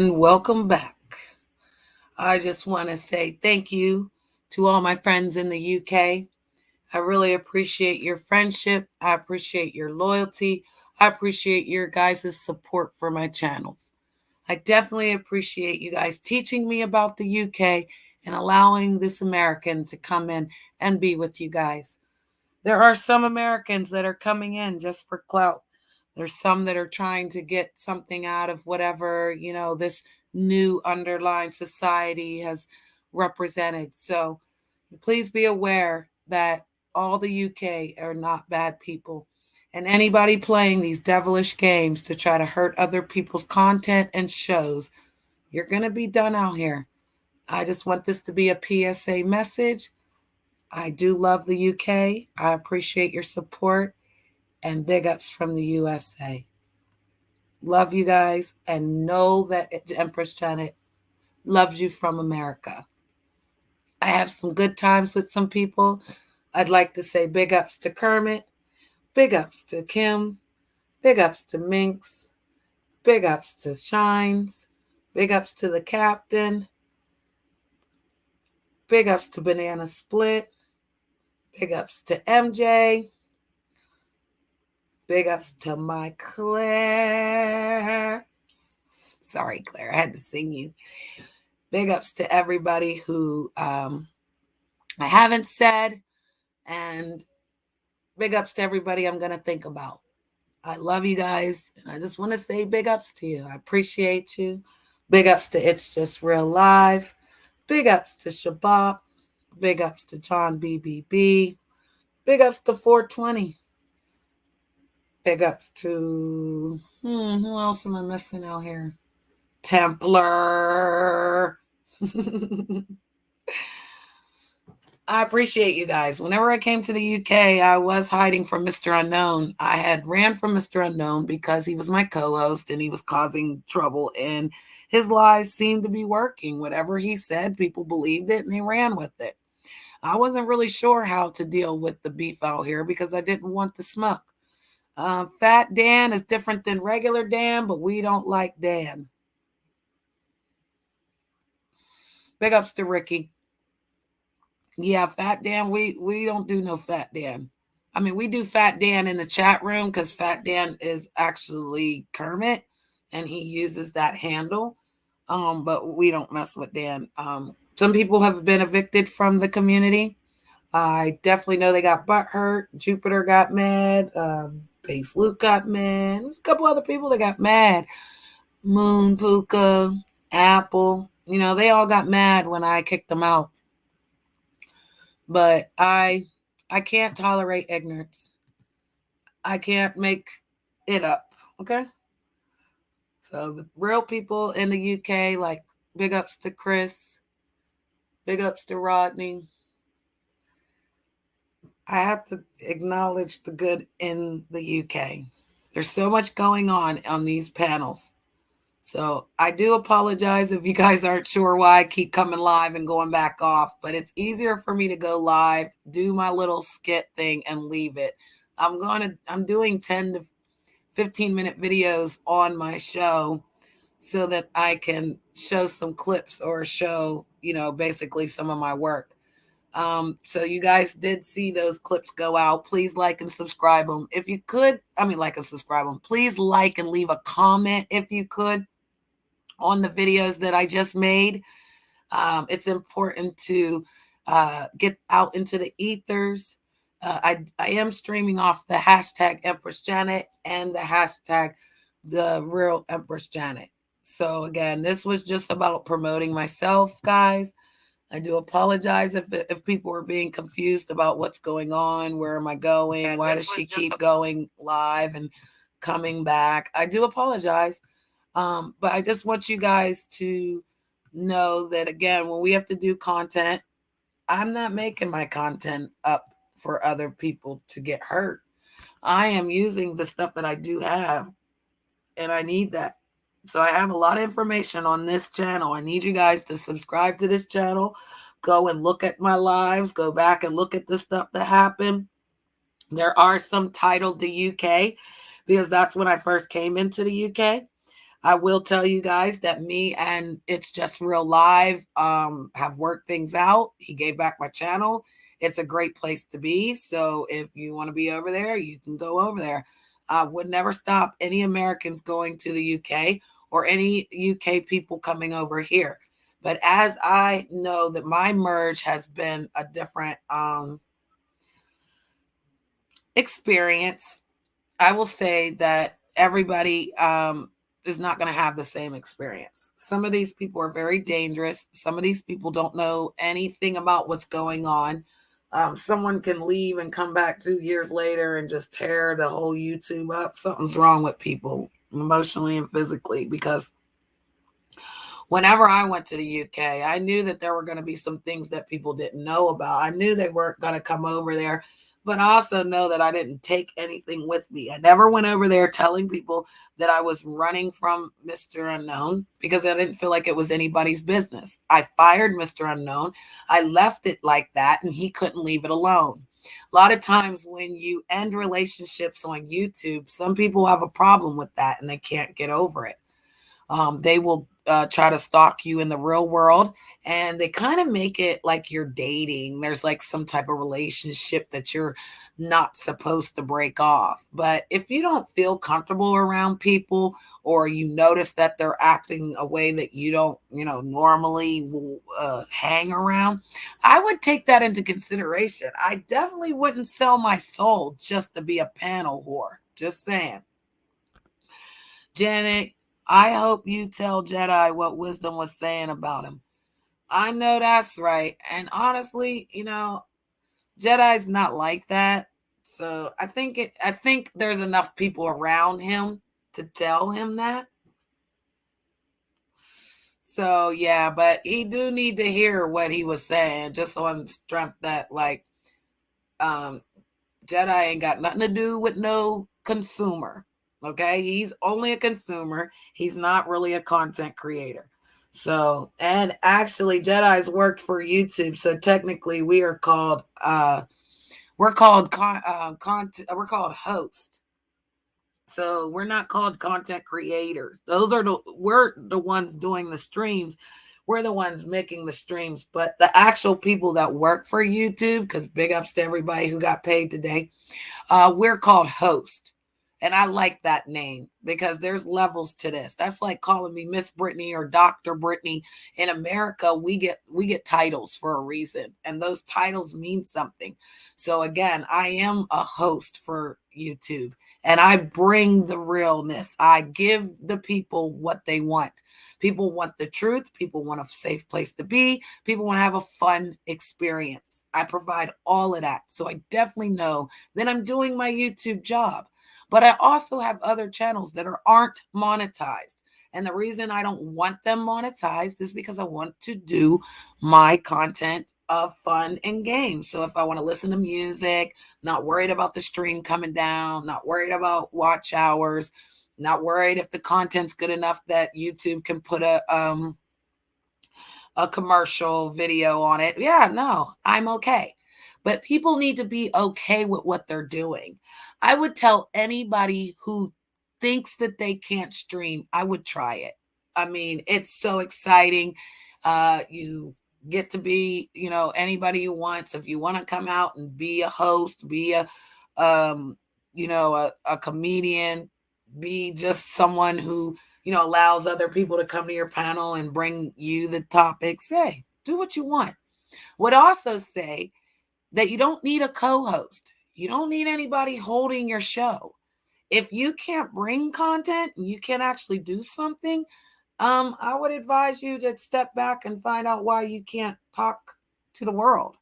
and welcome back. I just want to say thank you to all my friends in the UK. I really appreciate your friendship. I appreciate your loyalty. I appreciate your guys' support for my channels. I definitely appreciate you guys teaching me about the UK and allowing this American to come in and be with you guys. There are some Americans that are coming in just for clout. There's some that are trying to get something out of whatever, this new underlying society has represented. So please be aware that all the UK are not bad people. And anybody playing these devilish games to try to hurt other people's content and shows, you're going to be done out here. I just want this to be a PSA message. I do love the UK. I appreciate your support and big ups from the USA. Love you guys and know that Empress Janet loves you from America. I have some good times with some people. I'd like to say big ups to Kermit, big ups to Kim, big ups to Minx, big ups to Shines, big ups to the Captain, big ups to Banana Split, big ups to MJ, big ups to my Claire. Sorry, Claire, I had to sing you. Big ups to everybody who I haven't said, and big ups to everybody I'm going to think about. I love you guys, and I just want to say big ups to you. I appreciate you. Big ups to It's Just Real Live. Big ups to Shabab. Big ups to John BBB. Big ups to 420. Big ups to, who else am I missing out here? Templar. I appreciate you guys. Whenever I came to the UK, I was hiding from Mr. Unknown. I had ran from Mr. Unknown because he was my co-host and he was causing trouble, and his lies seemed to be working. Whatever he said, people believed it and they ran with it. I wasn't really sure how to deal with the beef out here because I didn't want the smoke. Fat Dan is different than regular Dan, but we don't like Dan. Big ups to Ricky. Yeah, Fat Dan, we don't do no Fat Dan. I mean, we do Fat Dan in the chat room because Fat Dan is actually Kermit and he uses that handle. But we don't mess with Dan. Some people have been evicted from the community. I definitely know they got butt hurt. Jupiter got mad. Base Luke got mad. There's a couple other people that got mad. Moon, Puka, Apple. They all got mad when I kicked them out. But I can't tolerate ignorance. I can't make it up. Okay? So the real people in the UK, like big ups to Chris, big ups to Rodney. I have to acknowledge the good in the UK. There's so much going on these panels. So I do apologize if you guys aren't sure why I keep coming live and going back off, but it's easier for me to go live, do my little skit thing and leave it. I'm doing 10 to 15-minute videos on my show so that I can show some clips or show, basically some of my work. So you guys did see those clips go out. Please like and subscribe them. If you could, like and subscribe them. Please like and leave a comment if you could on the videos that I just made. It's important to get out into the ethers. I am streaming off the hashtag Empress Janet and the hashtag The Real Empress Janet. So again, this was just about promoting myself, guys. I do apologize if people are being confused about what's going on. Where am I going? Why does she keep going live and coming back? I do apologize. But I just want you guys to know that, again, when we have to do content, I'm not making my content up for other people to get hurt. I am using the stuff that I do have, and I need that. So I have a lot of information on this channel. I need you guys to subscribe to this channel. Go and look at my lives. Go back and look at the stuff that happened. There are some titled the UK because that's when I first came into the UK. I will tell you guys that me and It's Just Real Live have worked things out. He gave back my channel. It's a great place to be. So if you want to be over there, you can go over there. I would never stop any Americans going to the UK or any UK people coming over here. But as I know that my merge has been a different experience, I will say that everybody is not going to have the same experience. Some of these people are very dangerous. Some of these people don't know anything about what's going on. Someone can leave and come back 2 years later and just tear the whole YouTube up. Something's wrong with people emotionally and physically, because whenever I went to the UK, I knew that there were going to be some things that people didn't know about. I knew they weren't going to come over there, but I also know that I didn't take anything with me. I never went over there telling people that I was running from Mr. Unknown, because I didn't feel like it was anybody's business. I fired Mr. Unknown. I left it like that, and he couldn't leave it alone. A lot of times when you end relationships on YouTube, some people have a problem with that and they can't get over it. They will try to stalk you in the real world, and they kind of make it like you're dating. There's like some type of relationship that you're not supposed to break off. But if you don't feel comfortable around people, or you notice that they're acting a way that you don't, normally hang around, I would take that into consideration. I definitely wouldn't sell my soul just to be a panel whore. Just saying. Janet, I hope you tell Jedi what wisdom was saying about him. I know that's right. And honestly, Jedi's not like that. So I think there's enough people around him to tell him that. So yeah, but he do need to hear what he was saying, just on strength that, like, um Jedi ain't got nothing to do with no consumer. Okay. He's only a consumer. He's not really a content creator. So, and actually Jedi's worked for YouTube. So technically we're called content, we're called host. So we're not called content creators. We're the ones doing the streams. We're the ones making the streams, but the actual people that work for YouTube, because big ups to everybody who got paid today, we're called host. And I like that name because there's levels to this. That's like calling me Miss Brittany or Dr. Brittany. In America, we get titles for a reason, and those titles mean something. So again, I am a host for YouTube, and I bring the realness. I give the people what they want. People want the truth. People want a safe place to be. People want to have a fun experience. I provide all of that. So I definitely know that I'm doing my YouTube job. But I also have other channels that aren't monetized. And the reason I don't want them monetized is because I want to do my content of fun and games. So if I want to listen to music, not worried about the stream coming down, not worried about watch hours, not worried if the content's good enough that YouTube can put a commercial video on it. Yeah, no, I'm okay. But people need to be okay with what they're doing. I would tell anybody who thinks that they can't stream, I would try it. I mean, it's so exciting. You get to be, anybody you want. So if you want to come out and be a host, be a comedian, be just someone who, allows other people to come to your panel and bring you the topics, say, do what you want. Would also say that you don't need a co-host. You don't need anybody holding your show. If you can't bring content and you can actually do something, I would advise you to step back and find out why you can't talk to the world.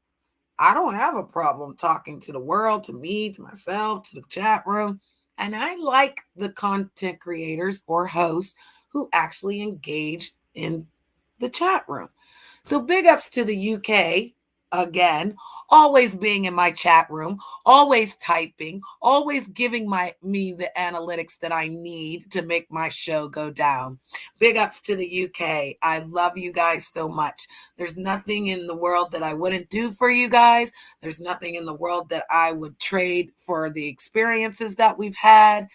I don't have a problem talking to the world, to me, to myself, to the chat room. And I like the content creators or hosts who actually engage in the chat room. So big ups to the UK. Again, always being in my chat room, always typing, always giving me the analytics that I need to make my show go down. Big ups to the UK. I love you guys so much. There's nothing in the world that I wouldn't do for you guys. There's nothing in the world that I would trade for the experiences that we've had.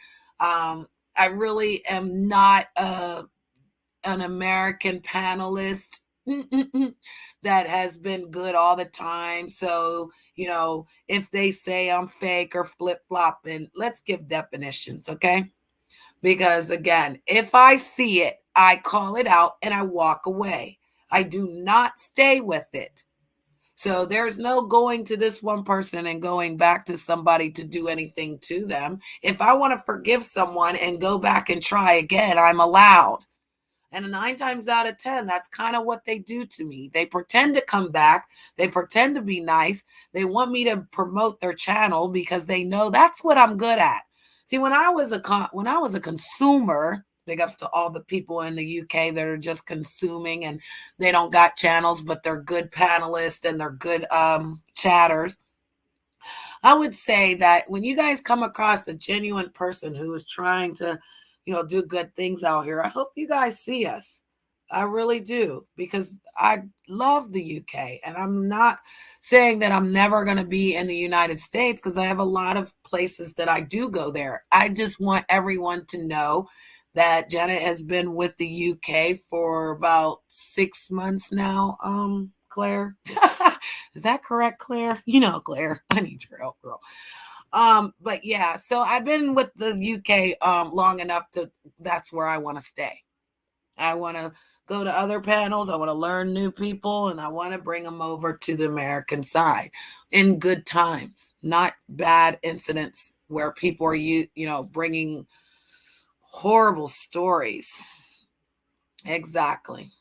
I really am not an American panelist that has been good all the time. So, if they say I'm fake or flip flopping, let's give definitions, okay? Because again, if I see it, I call it out and I walk away. I do not stay with it. So there's no going to this one person and going back to somebody to do anything to them. If I want to forgive someone and go back and try again, I'm allowed. And 9 times out of 10, that's kind of what they do to me. They pretend to come back. They pretend to be nice. They want me to promote their channel because they know that's what I'm good at. See, when I was a consumer, big ups to all the people in the UK that are just consuming and they don't got channels, but they're good panelists and they're good chatters. I would say that when you guys come across a genuine person who is trying to, do good things out here, I hope you guys see us. I really do, because I love the UK and I'm not saying that I'm never going to be in the United States because I have a lot of places that I do go there. I just want everyone to know that Janet has been with the UK for about 6 months now. Claire, is that correct, Claire? Claire, I need your help, girl. But yeah, so I've been with the UK long enough to that's where I want to stay. I want to go to other panels. I want to learn new people and I want to bring them over to the American side in good times, not bad incidents where people are bringing horrible stories. Exactly.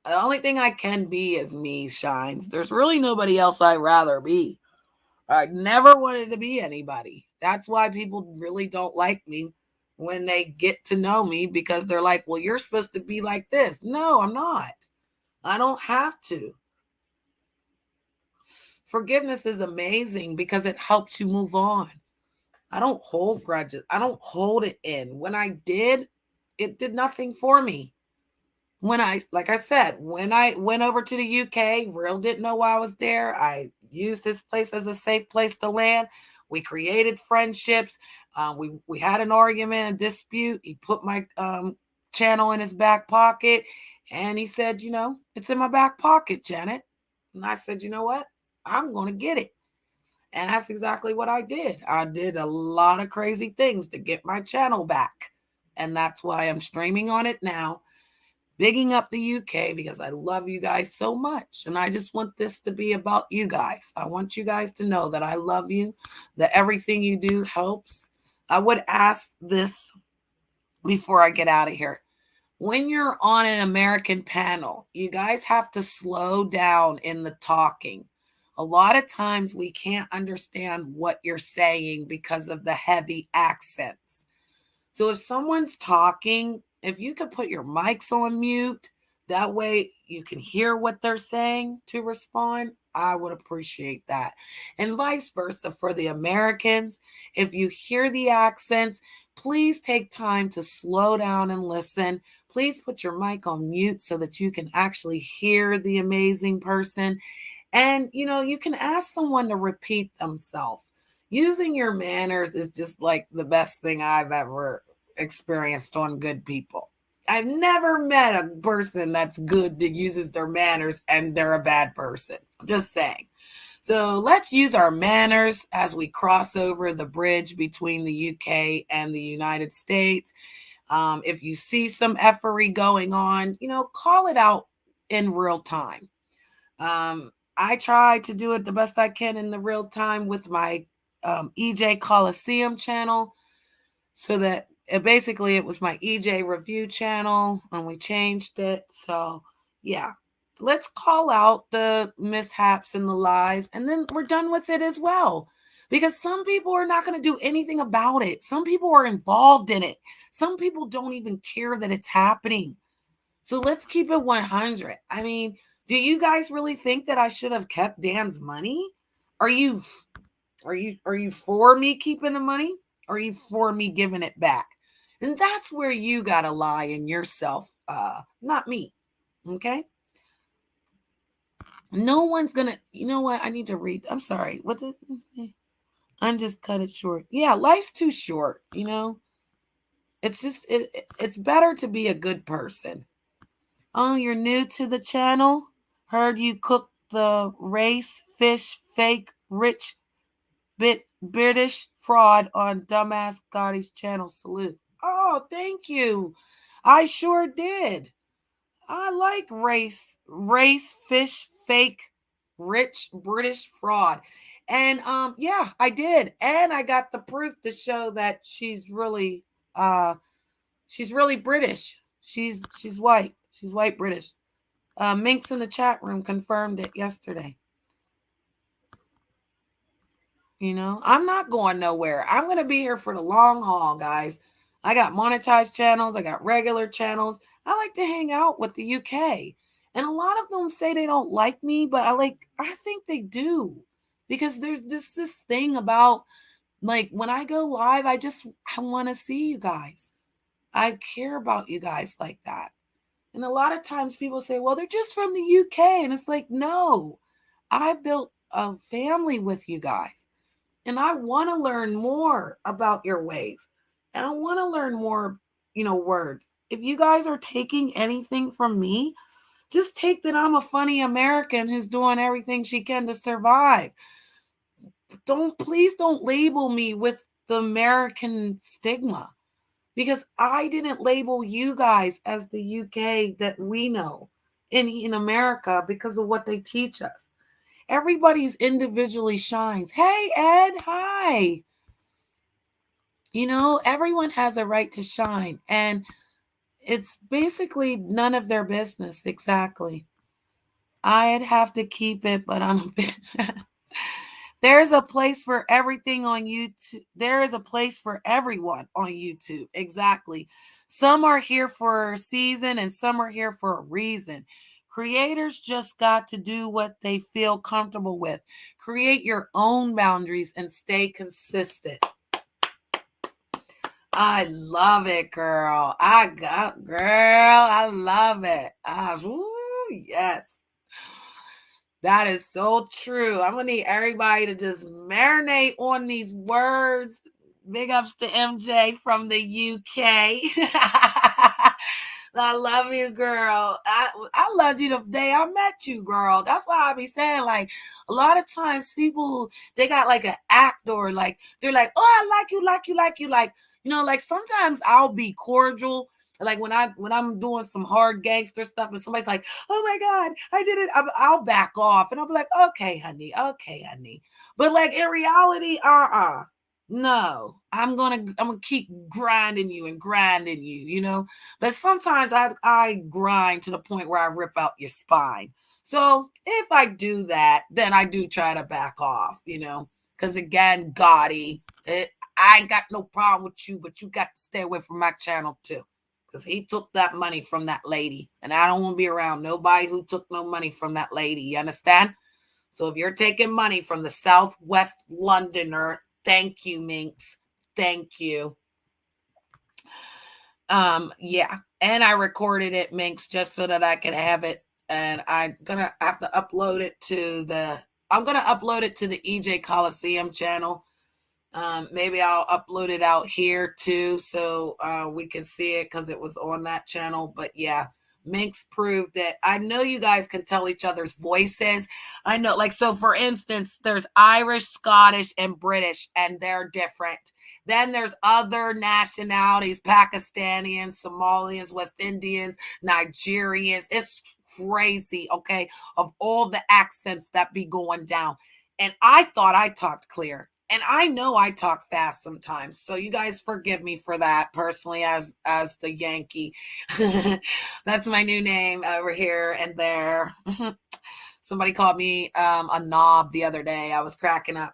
The only thing I can be is me, Shines. There's really nobody else I'd rather be. I never wanted to be anybody. That's why people really don't like me when they get to know me, because they're like, well, you're supposed to be like this. No, I'm not. I don't have to. Forgiveness is amazing because it helps you move on. I don't hold grudges. I don't hold it in. When I did, it did nothing for me. Like I said, when I went over to the UK, Real didn't know why I was there. I used this place as a safe place to land. We created friendships. We had an argument, a dispute. He put my channel in his back pocket, and he said, it's in my back pocket, Janet. And I said, you know what? I'm going to get it. And that's exactly what I did. I did a lot of crazy things to get my channel back. And that's why I'm streaming on it now, bigging up the UK because I love you guys so much. And I just want this to be about you guys. I want you guys to know that I love you, that everything you do helps. I would ask this before I get out of here. When you're on an American panel, you guys have to slow down in the talking. A lot of times we can't understand what you're saying because of the heavy accents. So if someone's talking, if you could put your mics on mute, that way you can hear what they're saying to respond, I would appreciate that. And vice versa for the Americans. If you hear the accents, please take time to slow down and listen. Please put your mic on mute so that you can actually hear the amazing person. And, you can ask someone to repeat themselves. Using your manners is just like the best thing I've ever experienced on good people. I've never met a person that's good that uses their manners and they're a bad person. I'm just saying. So let's use our manners as we cross over the bridge between the UK and the United States. If you see some effery going on, call it out in real time. I try to do it the best I can in the real time with my EJ Coliseum channel, so that it was my EJ review channel and we changed it. So yeah, let's call out the mishaps and the lies, and then we're done with it as well. Because some people are not going to do anything about it. Some people are involved in it. Some people don't even care that it's happening. So let's keep it 100. I mean, do you guys really think that I should have kept Dan's money? Are you for me keeping the money? Or are you for me giving it back? And that's where you got to lie in yourself, not me. Okay? No one's going to, you know what? I need to read. I'm sorry. What did it say? I'm just cut it short. Yeah, life's too short, It's just, it's better to be a good person. Oh, you're new to the channel? Heard you cook the race, fish, fake, rich, British fraud on dumbass Gotti's channel. Salute. Oh, thank you. I sure did. I like race, fish, fake, rich, British fraud. And yeah, I did. And I got the proof to show that uh she's really British. She's white. She's white British. Minx in the chat room confirmed it yesterday. You know, I'm not going nowhere. I'm going to be here for the long haul, guys. I got monetized channels, I got regular channels. I like to hang out with the UK. And a lot of them say they don't like me, but I think they do. Because there's just this thing about like when I go live, I want to see you guys. I care about you guys like that. And a lot of times people say, well, they're just from the UK. And it's like, no, I built a family with you guys. And I want to learn more about your ways. And I want to learn more, words. If you guys are taking anything from me, just take that I'm a funny American who's doing everything she can to survive. Please don't label me with the American stigma because I didn't label you guys as the UK that we know in America because of what they teach us. Everybody's individually shines. Hey, Ed, hi. Everyone has a right to shine, and it's basically none of their business. Exactly. I'd have to keep it, but I'm a bit. There's a place for everything on YouTube. There is a place for everyone on YouTube. Exactly. Some are here for a season and some are here for a reason. Creators just got to do what they feel comfortable with. Create your own boundaries and stay consistent. I love it, girl. I love it. Yes. That is so true. I'm going to need everybody to just marinate on these words. Big ups to MJ from the UK. I love you, girl. I loved you the day I met you, girl. That's why I be saying, like, a lot of times people, they got like an act or like, they're like, oh, I like you, like you, like you. Like, like sometimes I'll be cordial. Like when I'm doing some hard gangster stuff and somebody's like, oh my God, I did it. I'll back off and I'll be like, okay, honey. But like in reality, no, I'm gonna keep grinding you and grinding you. But sometimes I grind to the point where I rip out your spine. So if I do that, then I do try to back off, because again, Gotti, I ain't got no problem with you, but you got to stay away from my channel too. Because he took that money from that lady. And I don't want to be around nobody who took no money from that lady. You understand? So if you're taking money from the Southwest Londoner, thank you, Minx. Thank you. Yeah. And I recorded it, Minx, just so that I could have it. And I'm gonna have to upload it to the EJ Coliseum channel. Maybe I'll upload it out here too, so we can see it because it was on that channel. But yeah, Minx proved that. I know you guys can tell each other's voices. I know, like, so for instance, there's Irish, Scottish, and British, and they're different. Then there's other nationalities, Pakistanians, Somalians, West Indians, Nigerians. It's crazy, okay, of all the accents that be going down. And I thought I talked clear. And I know I talk fast sometimes, so you guys forgive me for that personally as the Yankee. That's my new name over here and there. Somebody called me a knob the other day. I was cracking up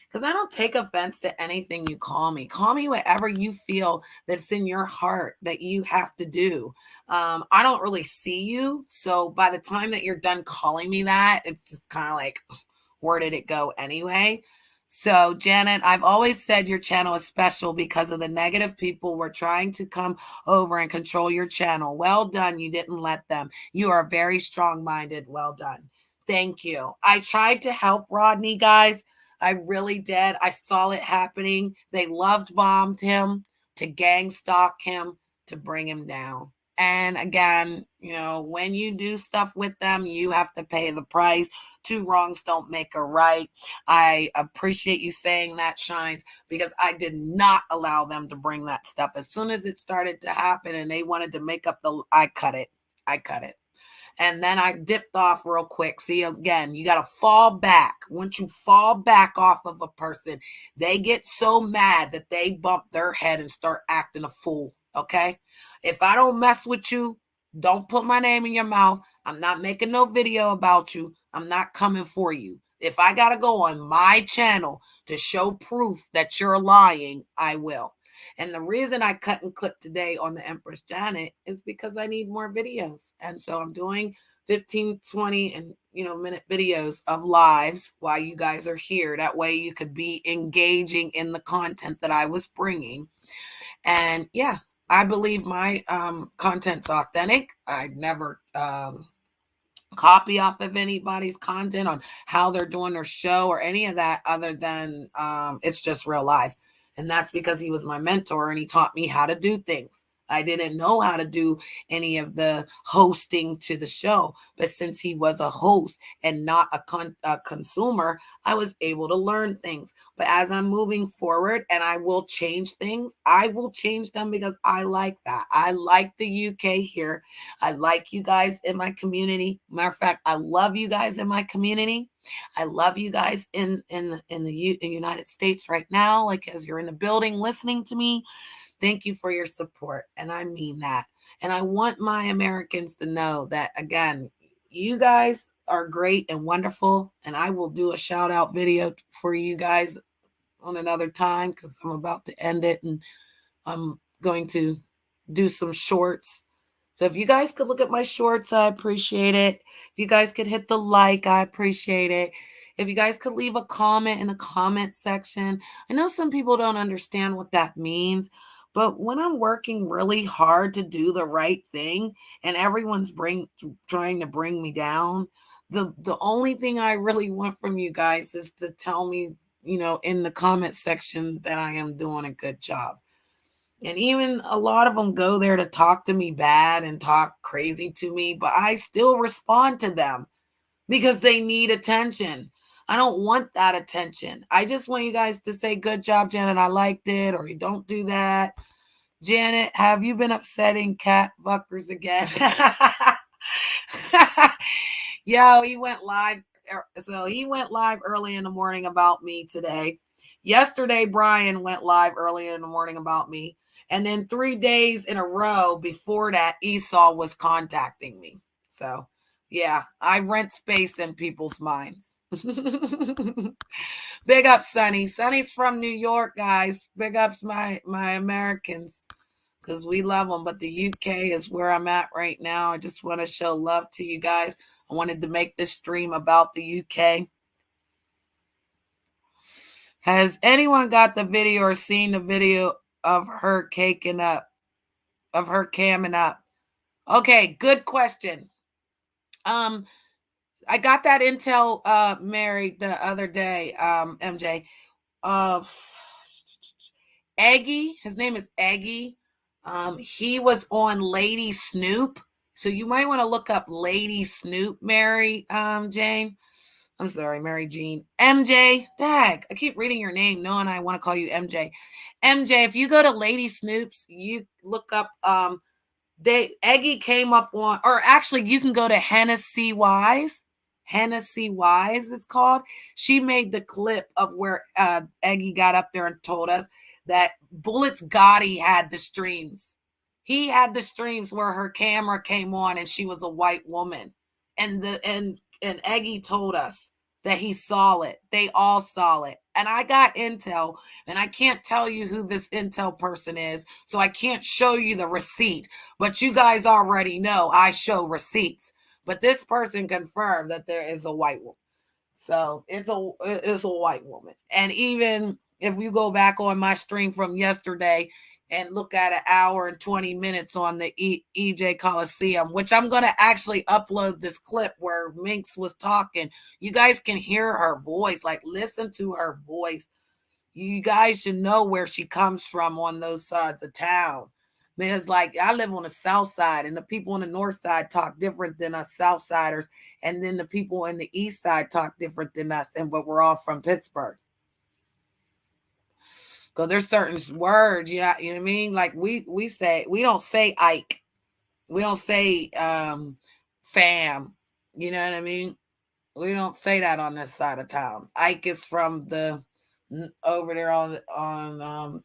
because I don't take offense to anything you call me. Call me whatever you feel that's in your heart that you have to do. I don't really see you, so by the time that you're done calling me that, it's just kind of like, where did it go anyway? So, Janet, I've always said your channel is special because of the negative people were trying to come over and control your channel. Well done. You didn't let them. You are very strong-minded. Well done. Thank you. I tried to help Rodney, guys. I really did. I saw it happening. They loved bombed him. to gang stalk him, to bring him down. And again, when you do stuff with them, you have to pay the price. Two wrongs don't make a right. I appreciate you saying that, Shines, because I did not allow them to bring that stuff. As soon as it started to happen and they wanted to make up I cut it. And then I dipped off real quick. See, again, you got to fall back. Once you fall back off of a person, they get so mad that they bump their head and start acting a fool. Okay? If I don't mess with you, don't put my name in your mouth. I'm not making no video about you. I'm not coming for you. If I got to go on my channel to show proof that you're lying, I will. And the reason I cut and clip today on the Empress Janet is because I need more videos. And so I'm doing 15, 20 and minute videos of lives while you guys are here. That way you could be engaging in the content that I was bringing. And yeah, I believe my content's authentic. I never copy off of anybody's content on how they're doing their show or any of that, other than it's just real life. And that's because he was my mentor and he taught me how to do things. I didn't know how to do any of the hosting to the show, but since he was a host and not a consumer, I was able to learn things. But as I'm moving forward and I will change things, I will change them because I like that. I like the UK here. I like you guys in my community. Matter of fact, I love you guys in my community. I love you guys in the United States right now, like as you're in the building listening to me. Thank you for your support. And I mean that. And I want my Americans to know that, again, you guys are great and wonderful. And I will do a shout out video for you guys on another time because I'm about to end it and I'm going to do some shorts. So if you guys could look at my shorts, I appreciate it. If you guys could hit the like, I appreciate it. If you guys could leave a comment in the comment section. I know some people don't understand what that means, but when I'm working really hard to do the right thing and everyone's trying to bring me down, the only thing I really want from you guys is to tell me, in the comment section that I am doing a good job. And even a lot of them go there to talk to me bad and talk crazy to me, but I still respond to them because they need attention. I don't want that attention. I just want you guys to say, good job, Janet, I liked it, or you don't do that. Janet, have you been upsetting cat fuckers again? Yo, he went live. So he went live early in the morning about me today. Yesterday, Brian went live early in the morning about me. And then 3 days in a row before that, Esau was contacting me. So yeah, I rent space in people's minds. Big up, Sonny. Sonny's from New York, guys. Big ups my Americans because we love them. But the UK is where I'm at right now. I just want to show love to you guys. I wanted to make this stream about the UK. Has anyone got the video or seen the video of her caking up, of her camming up? Okay, good question. I got that intel, Mary, the other day, MJ, of Eggy. His name is Eggy. He was on Lady Snoop. So you might want to look up Lady Snoop, Mary, Jane. I'm sorry, Mary Jean. MJ, dag, I keep reading your name knowing I want to call you MJ. MJ, if you go to Lady Snoop's, you look up, Eggy came up on, or actually you can go to Hennessy Wise. Hennessy Wise it's called. She made the clip of where Eggy got up there and told us that Bullets Gotti had the streams. He had the streams where her camera came on and she was a white woman. And Eggy told us that he saw it. They all saw it. And I got intel, and I can't tell you who this intel person is, so I can't show you the receipt. But you guys already know I show receipts. But this person confirmed that there is a white woman. So it's a white woman. And even if you go back on my stream from yesterday and look at an hour and 20 minutes on the EJ Coliseum, which I'm going to actually upload this clip where Minx was talking. You guys can hear her voice, like listen to her voice. You guys should know where she comes from on those sides of town. Because like I live on the south side and the people on the north side talk different than us south siders. And then the people in the east side talk different than us, and but we're all from Pittsburgh. Because there's certain words, you know what I mean? Like we don't say Ike. We don't say fam. You know what I mean? We don't say that on this side of town. Ike is from the over there on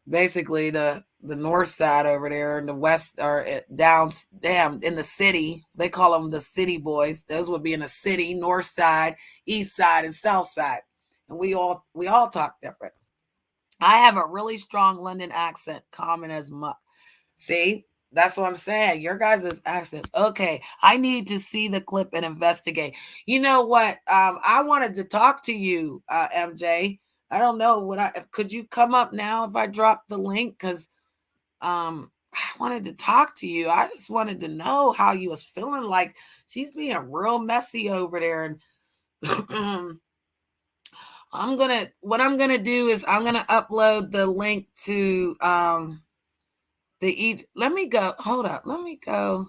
basically the north side over there, in the west, or down damn in the city. They call them the city boys. Those would be in the city, north side, east side, and south side. And we all talk different. I have a really strong London accent, common as much. See, that's what I'm saying. Your guys' accents. Okay, I need to see the clip and investigate. You know what? I wanted to talk to you, MJ. I don't know what could you come up now if I drop the link, because I wanted to talk to you. I just wanted to know how you was feeling. Like she's being real messy over there, and what I'm gonna do is I'm gonna upload the link to let me go. Hold up. Let me go.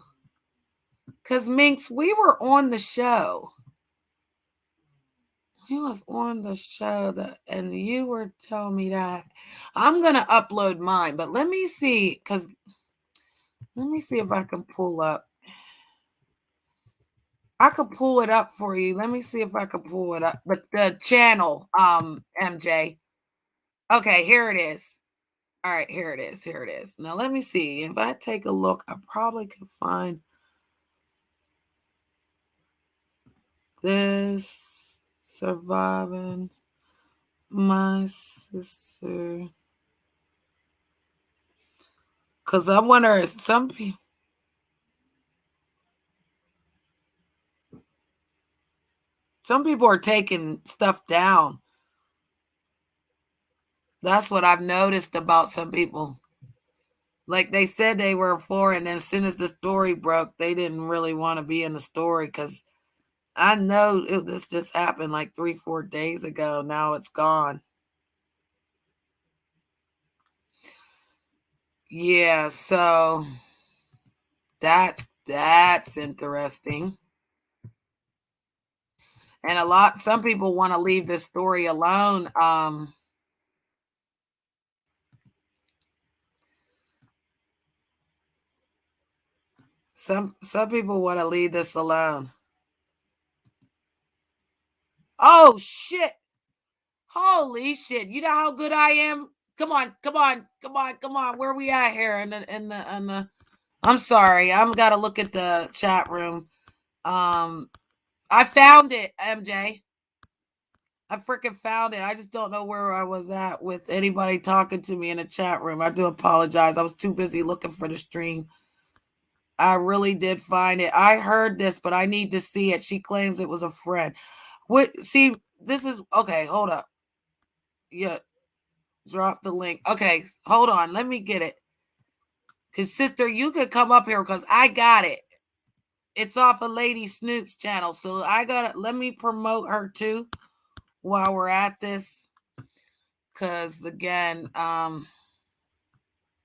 Cause Minx, we were on the show. He was on the show and you were telling me that. I'm gonna upload mine, but let me see, let me see if I can pull up. I could pull it up for you. Let me see if I can pull it up. But the channel, MJ. Okay, here it is. All right, here it is. Here it is. Now let me see. If I take a look, I probably could find this surviving my sister. Because I wonder if some people are taking stuff down. That's what I've noticed about some people. Like they said they were for, and then as soon as the story broke, they didn't really want to be in the story, because I know this just happened like 3-4 days ago. Now it's gone. Yeah, so that's interesting. And some people want to leave this story alone. Some people want to leave this alone. Oh shit. Holy shit. You know how good I am? Come on, come on, come on, come on. Where we at here? In the I'm sorry. I'm gotta look at the chat room. I found it, MJ. I freaking found it. I just don't know where I was at with anybody talking to me in the chat room. I do apologize. I was too busy looking for the stream. I really did find it. I heard this, but I need to see it. She claims it was a friend. What? See, this is okay. Hold up. Yeah, drop the link. Okay, hold on. Let me get it. Cause sister, you could come up here because I got it. It's off of Lady Snoop's channel, so I gotta let me promote her too while we're at this. Cause again,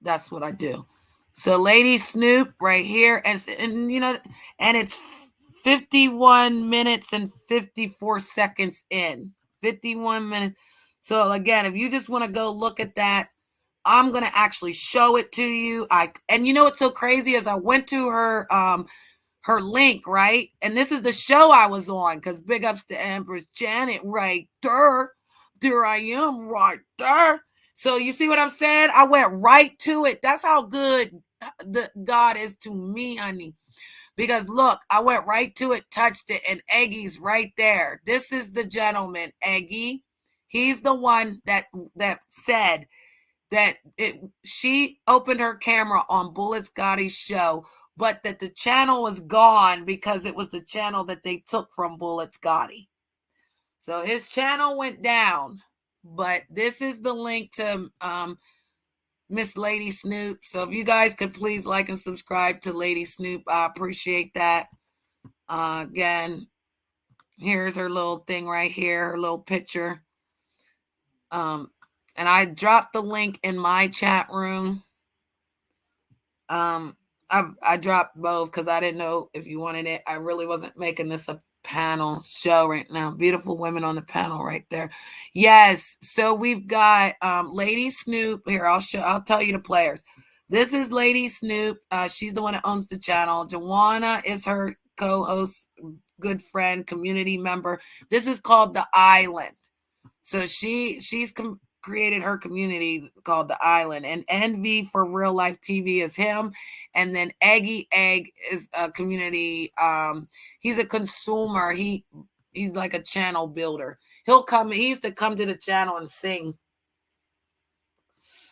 that's what I do. So Lady Snoop right here, and you know, and it's 51 minutes and 54 seconds in. 51 minutes. So again, if you just want to go look at that, I'm gonna actually show it to you. And you know what's so crazy is I went to her link, right? And this is the show I was on, because big ups to Empress Janet right there. There I am right there. So you see what I'm saying? I went right to it. That's how good the God is to me, honey. Because look, I went right to it, touched it, and Eggy's right there. This is the gentleman, Eggy. He's the one that said that she opened her camera on Bullet Scotty's show, but that the channel was gone because it was the channel that they took from Bullet Scotty. So his channel went down, but this is the link to Miss Lady Snoop. So if you guys could please like and subscribe to Lady Snoop, I appreciate that. Again, here's her little thing right here, her little picture. And I dropped the link in my chat room. I dropped both because I didn't know if you wanted it. I really wasn't making this a panel show right now. Beautiful women on the panel right there. Yes. So we've got Lady Snoop here. I'll tell you the players. This is Lady Snoop. She's the one that owns the channel. Joanna is her co-host, good friend, community member. This is called The Island. So she's created her community called The Island, and Envy for Real Life TV is him, and then Eggy Egg is a community. He's a consumer. He's like a channel builder. He used to come to the channel and sing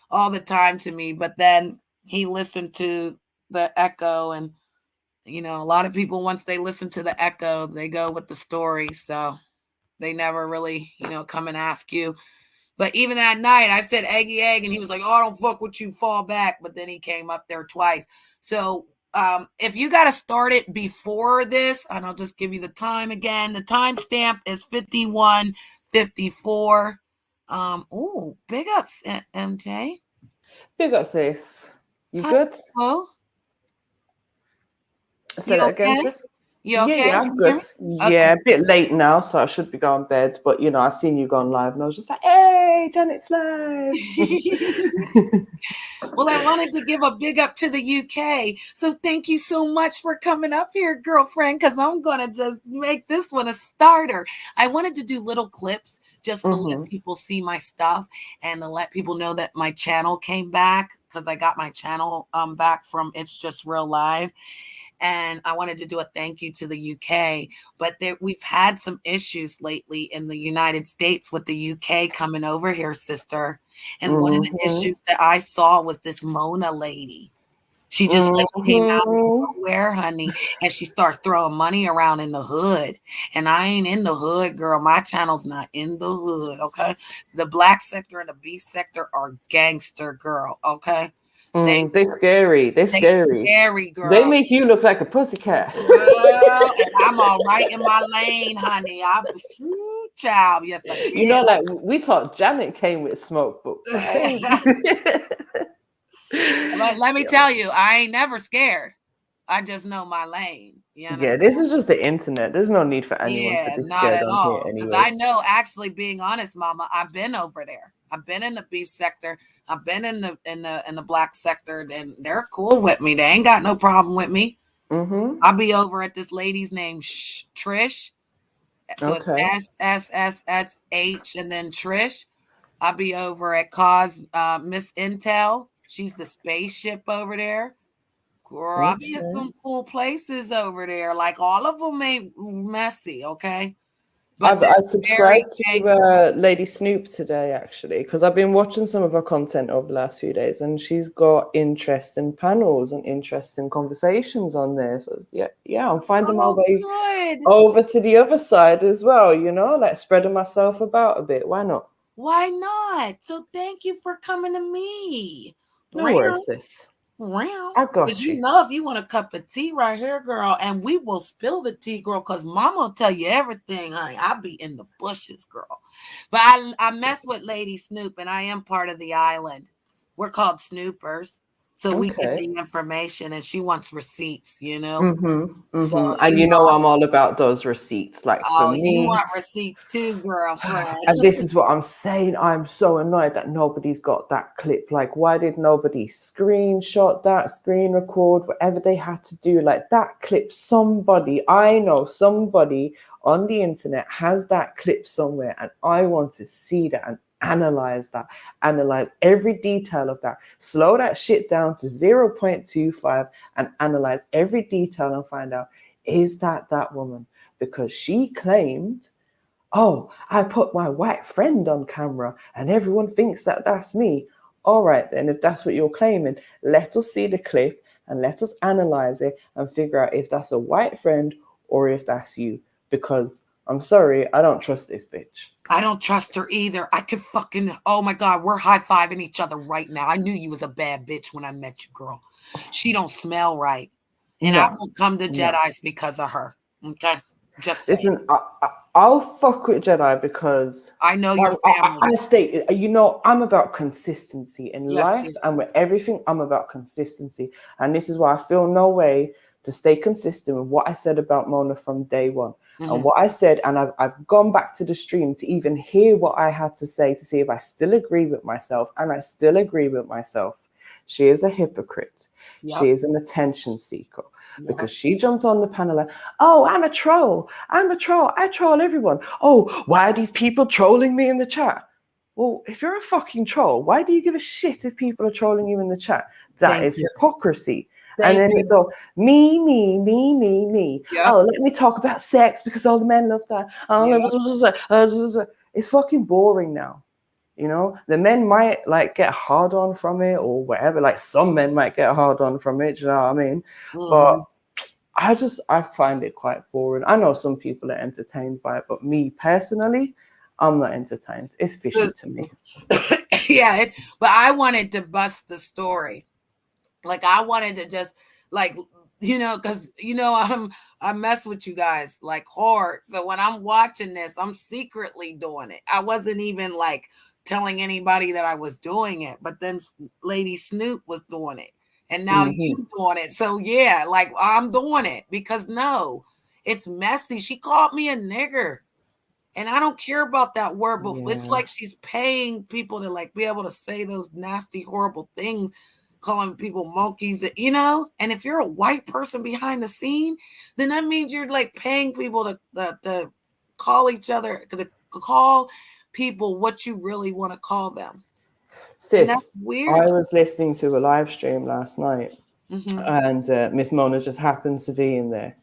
all the time to me, but then he listened to the echo, and a lot of people, once they listen to the echo, they go with the story, so they never really come and ask you. But even that night, I said Eggy Egg, and he was like, "Oh, I don't fuck with you, fall back." But then he came up there twice. So if you got to start it before this, and I'll just give you the time again. The timestamp is 51:54. Big ups, MJ. Big ups, sis. You good? Oh, Say that again, sis. You okay? Yeah, I'm good. Yeah, a bit late now, so I should be going to bed. But I seen you going live, and I was just like, "Hey, Janet's live." Well, I wanted to give a big up to the UK. So thank you so much for coming up here, girlfriend, because I'm going to just make this one a starter. I wanted to do little clips just to let people see my stuff and to let people know that my channel came back, because I got my channel back from It's Just Real Live. And I wanted to do a thank you to the UK, but we've had some issues lately in the United States with the UK coming over here, sister. And one of the issues that I saw was this Mona lady. She just came out of nowhere, honey, and she started throwing money around in the hood. And I ain't in the hood, girl. My channel's not in the hood, okay? The black sector and the beef sector are gangster, girl, okay? They're scary. They're scary, girl. They make you look like a pussycat. Girl, and I'm all right in my lane, honey. I'm child. Yes, I did. Like we thought Janet came with smoke, but let me tell you, I ain't never scared. I just know my lane. Yeah, this is just the internet. There's no need for anyone to be scared on here anyway. Because I know, actually, being honest, Mama, I've been over there. I've been in the beef sector. I've been in the black sector, and they're cool with me. They ain't got no problem with me. I'll be over at this lady's name, Trish. So it's SSSH and then Trish. I'll be over at Miss Intel. She's the spaceship over there. Girl, I'll be in some cool places over there. Like, all of them ain't messy, okay? But I subscribed to Lady Snoop today, actually, because I've been watching some of her content over the last few days, and she's got interesting panels and interesting conversations on there. So yeah, I'm finding my way over to the other side as well, like spreading myself about a bit. Why not? Why not? So thank you for coming to me. No worries, sis. I got you. If you want a cup of tea right here, girl, and we will spill the tea, girl, because Mama will tell you everything, honey. I'll be in the bushes, girl. But I mess with Lady Snoop, and I am part of the island. We're called Snoopers. So we get the information, and she wants receipts, So, and I'm all about those receipts. Like, for me, you want receipts too, girlfriend. And this is what I'm saying. I'm so annoyed that nobody's got that clip. Like, why did nobody screenshot that, screen record, whatever they had to do? Like, that clip, I know somebody on the internet has that clip somewhere, and I want to see that and analyze every detail of that. Slow that shit down to 0.25 and analyze every detail and find out, is that woman? Because she claimed, "Oh, I put my white friend on camera and everyone thinks that that's me." All right, then, if that's what you're claiming, let us see the clip and let us analyze it and figure out if that's a white friend or if that's you. Because I'm sorry, I don't trust this bitch. I don't trust her either. I could oh my God, we're high-fiving each other right now. I knew you was a bad bitch when I met you, girl. She don't smell right. And I won't come to Jedi's because of her. Okay? Just saying. Listen, I'll fuck with Jedi because I know your family. I stay, you know, I'm about consistency in Yes, life dear. and with everything. I'm about consistency. And this is why I feel no way to stay consistent with what I said about Mona from day one. And what I said, and I've gone back to the stream to even hear what I had to say to see if I still agree with myself. And I still agree with myself. She is a hypocrite. Yep. She is an attention seeker because Yep. she jumped on the panel like, oh, I'm a troll. I'm a troll. I troll everyone. Oh, why are these people trolling me in the chat? Well, if you're a fucking troll, why do you give a shit if people are trolling you in the chat? That Thank is you. hypocrisy. Thank And then you. it's all me, me, me, me, me. Yep. Oh, let me talk about sex because all the men love that. It's fucking boring now. You know, the men might like get hard on from it or whatever. Like some men might get hard on from it. You know what I mean? But I find it quite boring. I know some people are entertained by it, but me personally, I'm not entertained. It's fishy to me. Yeah, but I wanted to bust the story. Like I wanted to just like because I mess with you guys like hard. So when I'm watching this, I'm secretly doing it. I wasn't even like telling anybody that I was doing it, but then Lady Snoop was doing it, and now you doing it. So yeah, like I'm doing it because no, it's messy. She called me a nigger. And I don't care about that word, but it's like she's paying people to like be able to say those nasty, horrible things, calling people monkeys, And if you're a white person behind the scene, then that means you're like paying people to call each other, to call people what you really want to call them. And that's Sis, weird. I was listening to a live stream last night, and Miss Mona just happened to be in there.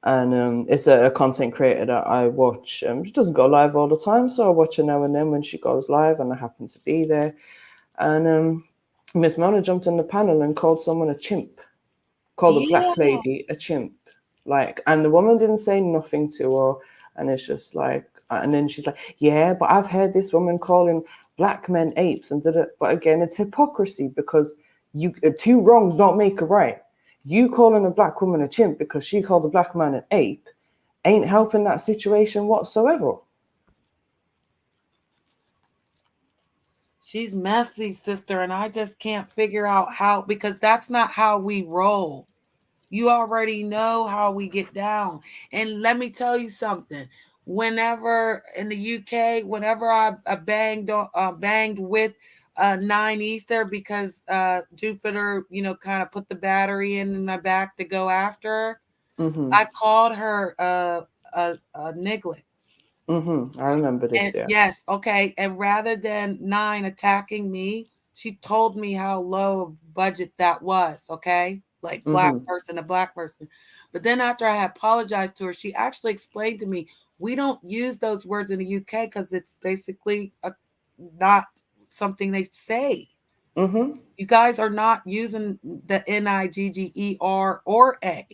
And it's a content creator that I watch. She doesn't go live all the time, so I watch her now and then when she goes live, and I happen to be there. And Miss Mona jumped on the panel and called someone a chimp, called a black lady a chimp. Like, and the woman didn't say nothing to her, and it's just like, and then she's like, yeah, but I've heard this woman calling black men apes, and did it. But again, it's hypocrisy because you two wrongs don't make a right. You calling a black woman a chimp because she called a black man an ape ain't helping that situation whatsoever. She's messy, sister, and I just can't figure out how, because that's not how we roll. You already know how we get down. And let me tell you something. Whenever in the UK, whenever I banged with 9 Ether because Jupiter, kind of put the battery in my back to go after her, I called her a niglet. I remember And this, yeah. yes, okay. And rather than 9 attacking me, she told me how low budget that was, okay? Like black person to black person. But then after I had apologized to her, she actually explained to me, we don't use those words in the UK because it's basically not something they say. You guys are not using the NIGGER or A.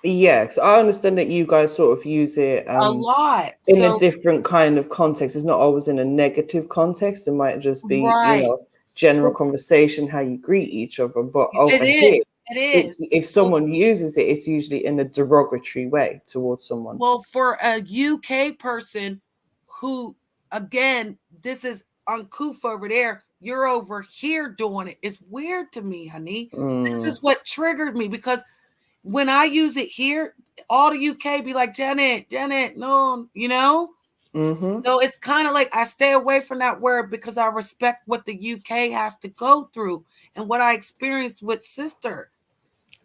Yes, I understand that you guys sort of use it A lot. in a So, different kind of context. It's not always in a negative context. It might just be, right. general So conversation, how you greet each other. But it over here, is. It is. if So, someone uses it, it's usually in a derogatory way towards someone. well, for a UK person who, again, this is uncouth over there, you're over here doing it. It's weird to me, honey. This is what triggered me because when I use it here, all the UK be like, Janet, no, So it's kind of like I stay away from that word because I respect what the UK has to go through and what I experienced with sister.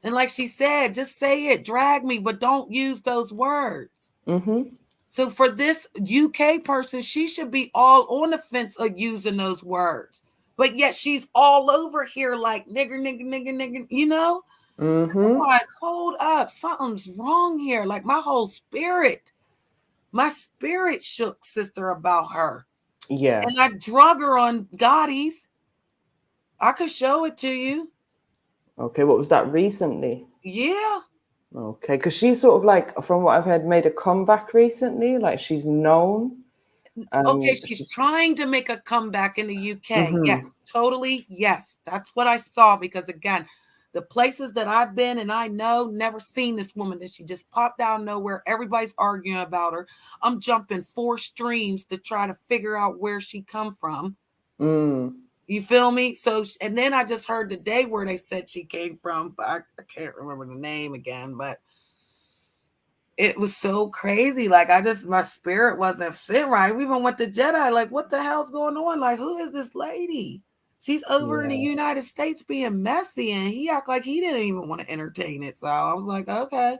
And like she said, just say it, drag me, but don't use those words. So for this UK person, she should be all on the fence of using those words. But yet she's all over here like nigger, nigger, nigger, nigger, I'm like, hold up, something's wrong here. Like my spirit shook, sister, about her. Yeah. And I drug her on Gotti's. I could show it to you. Okay, what was that recently? Yeah. Okay, because she's sort of like, from what I've heard, made a comeback recently. Like she's known. Okay, she's trying to make a comeback in the UK. Yes, totally. Yes, that's what I saw because again, The places that I've been and I know, never seen this woman that she just popped out of nowhere. Everybody's arguing about her. I'm jumping 4 streams to try to figure out where she come from. You feel me? So, and then I just heard today where they said she came from, but I can't remember the name again, but it was so crazy. Like, my spirit wasn't sitting right. We even went to Jedi. Like, what the hell's going on? Like, who is this lady? She's over in the United States being messy, and he act like he didn't even want to entertain it. So I was like, okay,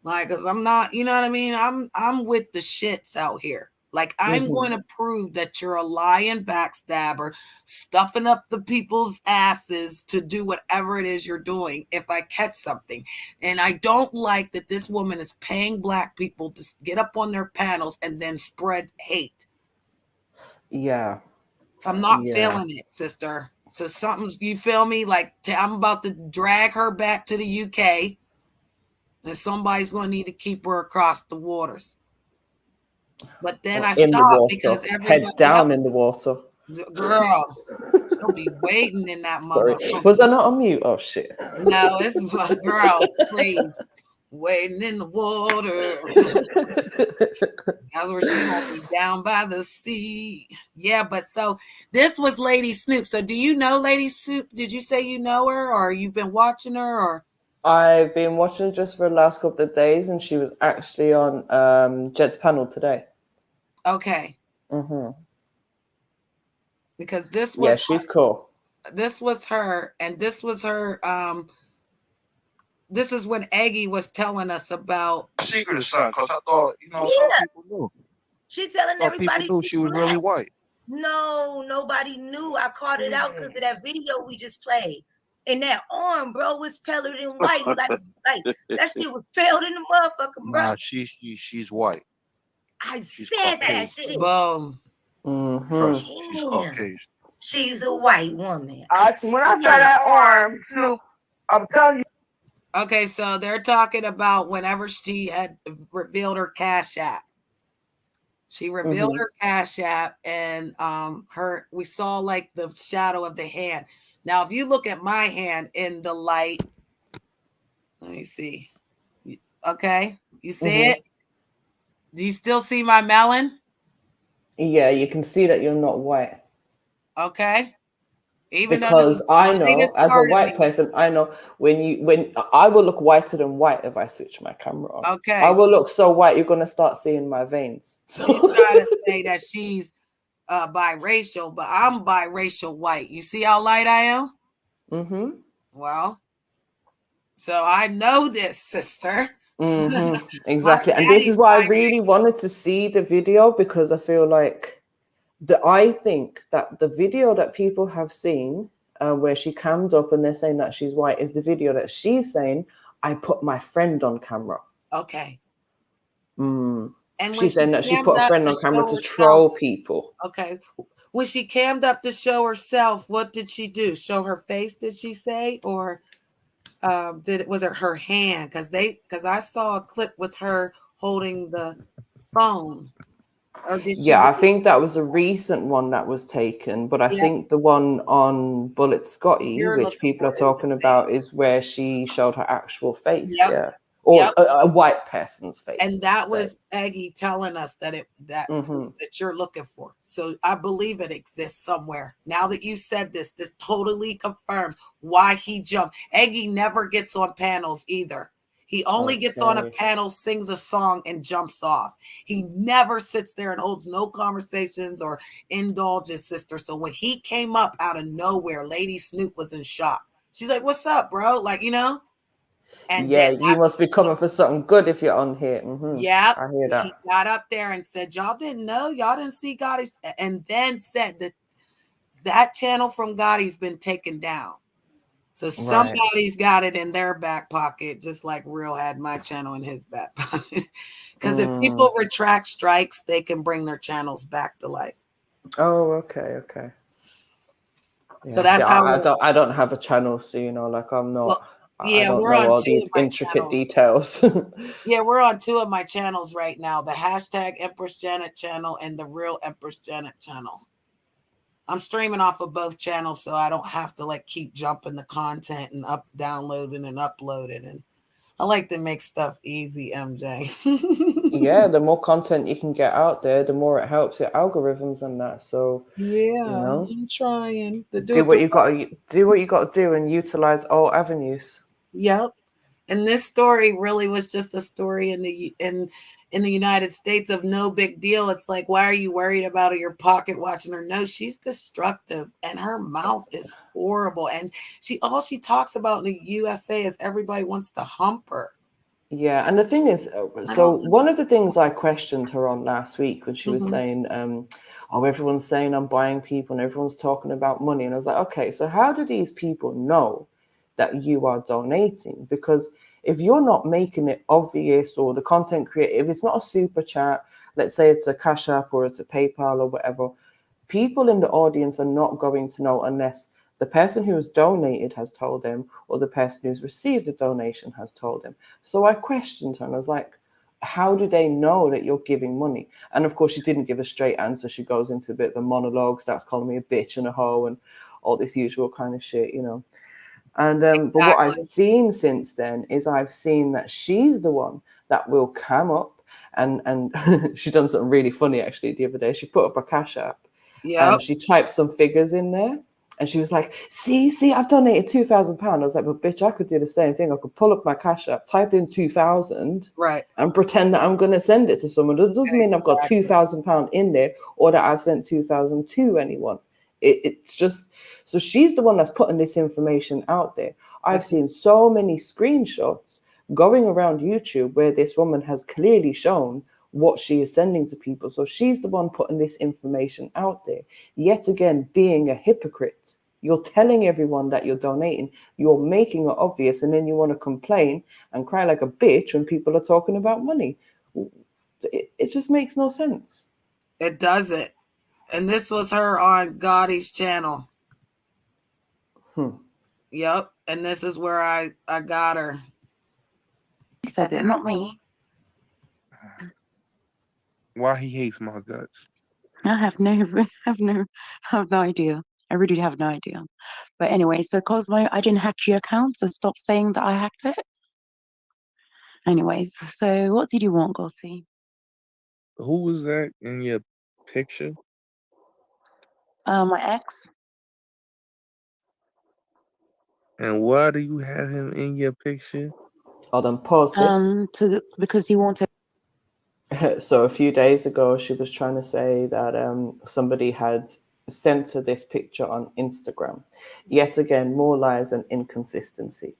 like, cause I'm not, you know what I mean? I'm with the shits out here. Like, I'm going to prove that you're a lying backstabber, stuffing up the people's asses to do whatever it is you're doing if I catch something. And I don't like that this woman is paying Black people to get up on their panels and then spread hate. Yeah. I'm not feeling it, sister. So something's, you feel me? Like, I'm about to drag her back to the UK, and somebody's going to need to keep her across the waters. But then I stopped because everybody head down in the water. Girl, she'll be waiting in that motherfucker. Was I not on mute? Oh shit. No, it's girls, please. Waiting in the water. That's where she's gonna be, down by the sea. Yeah, but so this was Lady Snoop. So do you know Lady Snoop? Did you say you know her, or you've been watching her, or? I've been watching just for the last couple of days, and she was actually on Jed's panel today. Okay. Because this was she's cool. This was her, and this was her. This is when Eggie was telling us about secret of something, because I thought, some people knew. She telling everybody people knew she was really white. No, nobody knew. I caught it out because of that video we just played. And that arm, bro, was paler than white. like that shit was pale than the motherfucker, bro. Nah, she's white. She's said that shit. Boom. She's Caucasian. She's a white woman. When I saw that arm, Snoop, I'm telling you. Okay, so they're talking about whenever she had revealed her Cash App. She revealed her Cash App, and we saw like the shadow of the hand. Now, if you look at my hand in the light, let me see. Okay, you see it? Do you still see my melon? Yeah, you can see that you're not white. Okay. Even because I know, as a white person, I know when I will look whiter than white if I switch my camera on. Okay. I will look so white, you're gonna start seeing my veins. So you try to say that she's biracial, but I'm biracial white. You see how light I am? Well, so I know this, sister. Exactly. And this is why I really wanted to see the video, because I feel like I think that the video that people have seen where she cammed up and they're saying that she's white is the video that she's saying, I put my friend on camera. Okay. And she's saying that she put a friend on camera to troll people. Okay. When she cammed up to show herself, what did she do? Show her face, did she say? Or was it her hand? Because I saw a clip with her holding the phone. I think that was a recent one that was taken, but I think the one on Bullet Scotty, which people are talking about, is where she showed her actual face. Or a white person's face. And that was Aggie telling us that that you're looking for. So I believe it exists somewhere. Now that you said this totally confirms why he jumped. Aggie never gets on panels either. He only gets on a panel, sings a song, and jumps off. He never sits there and holds no conversations or indulges, sister. So when he came up out of nowhere, Lady Snoop was in shock. She's like, "What's up, bro?" Like, And you must be coming for something good if you're on here. Yeah, I hear that. He got up there and said, "Y'all didn't know, y'all didn't see Gotti's," and then said that channel from Gotti's been taken down. So somebody's got it in their back pocket, just like Real had my channel in his back pocket. Because if people retract strikes, they can bring their channels back to life. Oh, okay. Yeah. So that's how I don't have a channel, so like I'm not. Well, I don't know all these intricate details. Yeah, we're on 2 of my channels right now: the hashtag Empress Janet channel and the Real Empress Janet channel. I'm streaming off of both channels, so I don't have to like keep jumping the content and downloading and uploading. And I like to make stuff easy, MJ. Yeah, the more content you can get out there, the more it helps your algorithms and that. So Yeah, I'm trying to do what you got to do and utilize all avenues. Yep. And this story really was just a story in the United States of no big deal. It's like, why are you worried about your pocket watching her? No, she's destructive and her mouth is horrible. And all she talks about in the USA is everybody wants to hump her. Yeah, and the thing is, so one of the things I questioned her on last week when she was saying, oh, everyone's saying I'm buying people and everyone's talking about money. And I was like, okay, so how do these people know that you are donating? Because if you're not making it obvious, or the content creator, if it's not a super chat, let's say it's a Cash App or it's a PayPal or whatever, people in the audience are not going to know unless the person who has donated has told them, or the person who's received the donation has told them. So I questioned her and I was like, how do they know that you're giving money? And of course, she didn't give a straight answer. She goes into a bit of a monologue, starts calling me a bitch and a hoe and all this usual kind of shit, you know. And Exactly. But what I've seen since then is I've seen that she's the one that will come up and she done something really funny actually the other day. She put up a Cash App and she typed some figures in there. And she was like, see, I've donated £2,000. I was like, well, bitch, I could do the same thing. I could pull up my Cash App, type in 2,000, right, and pretend that I'm going to send it to someone. It doesn't mean I've got £2,000 in there or that I've sent 2,000 to anyone. It's just, so she's the one that's putting this information out there. I've seen so many screenshots going around YouTube where this woman has clearly shown what she is sending to people. So she's the one putting this information out there. Yet again, being a hypocrite. You're telling everyone that you're donating. You're making it obvious, and then you want to complain and cry like a bitch when people are talking about money. It just makes no sense. It doesn't. And this was her on Gotti's channel. Yep. And this is where I got her. He said it, not me. Why he hates my guts? I have no idea. I really have no idea. But anyway, so Cosmo, I didn't hack your account, so stop saying that I hacked it. Anyways, so what did you want, Gotti? Who was that in your picture? My ex. And why do you have him in your picture? Oh, then pause this. Because he wanted. So a few days ago, she was trying to say that somebody had sent her this picture on Instagram. Yet again, more lies and inconsistency.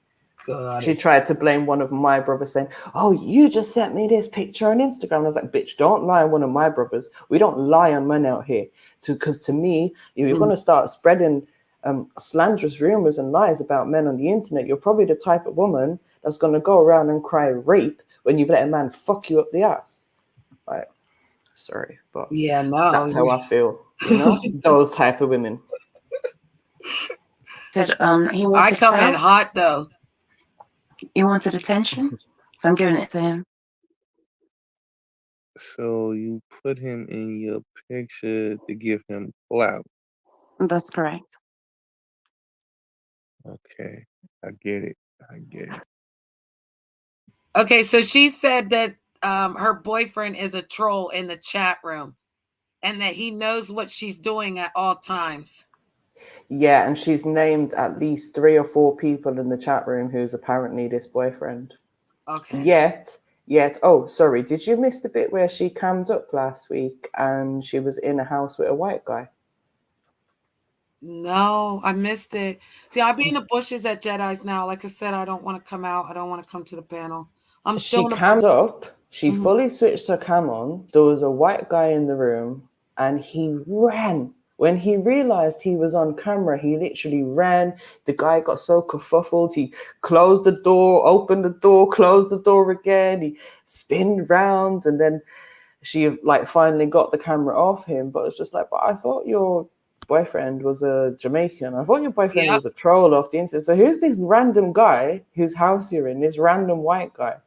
She tried to blame one of my brothers, saying, oh, you just sent me this picture on Instagram. I was like, bitch, don't lie on one of my brothers. We don't lie on men out here. Because to me, you're going to start spreading slanderous rumors and lies about men on the internet. You're probably the type of woman that's going to go around and cry rape when you've let a man fuck you up the ass. Like, sorry, but yeah, no, that's how I feel. You know, those type of women. I come in hot though. He wanted attention, so I'm giving it to him. So you put him in your picture to give him clout. That's correct. Okay, I get it. Okay, so she said that her boyfriend is a troll in the chat room and that he knows what she's doing at all times. Yeah, and she's named at least 3 or 4 people in the chat room who's apparently this boyfriend. Okay. Yet, oh, sorry, did you miss the bit where she cammed up last week and she was in a house with a white guy? No, I missed it. See, I'll be in the bushes at Jedi's now. Like I said, I don't want to come out. I don't want to come to the panel. I'm still. She cammed up. She fully switched her cam on. There was a white guy in the room, and he ran. When he realized he was on camera, he literally ran. The guy got so kerfuffled. He closed the door, opened the door, closed the door again. He spinned round, and then she like finally got the camera off him. But it's just like, but I thought your boyfriend was a Jamaican. I thought your boyfriend was a troll off the internet. So who's this random guy whose house you're in? This random white guy.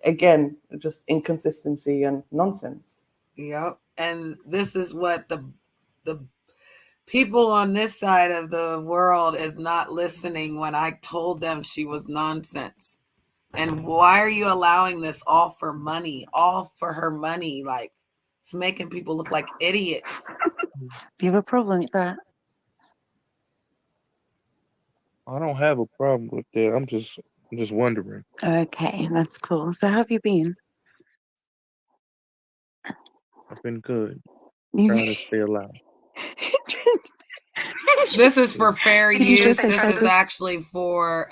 Again, just inconsistency and nonsense. Yep. And this is what the People on this side of the world is not listening when I told them she was nonsense. And why are you allowing this all for money? All for her money. Like, it's making people look like idiots. Do you have a problem with that? I don't have a problem with that. I'm just wondering. Okay, that's cool. So how have you been? I've been good. You- Trying to stay alive. This is for fair Did you use. just say This is something? actually for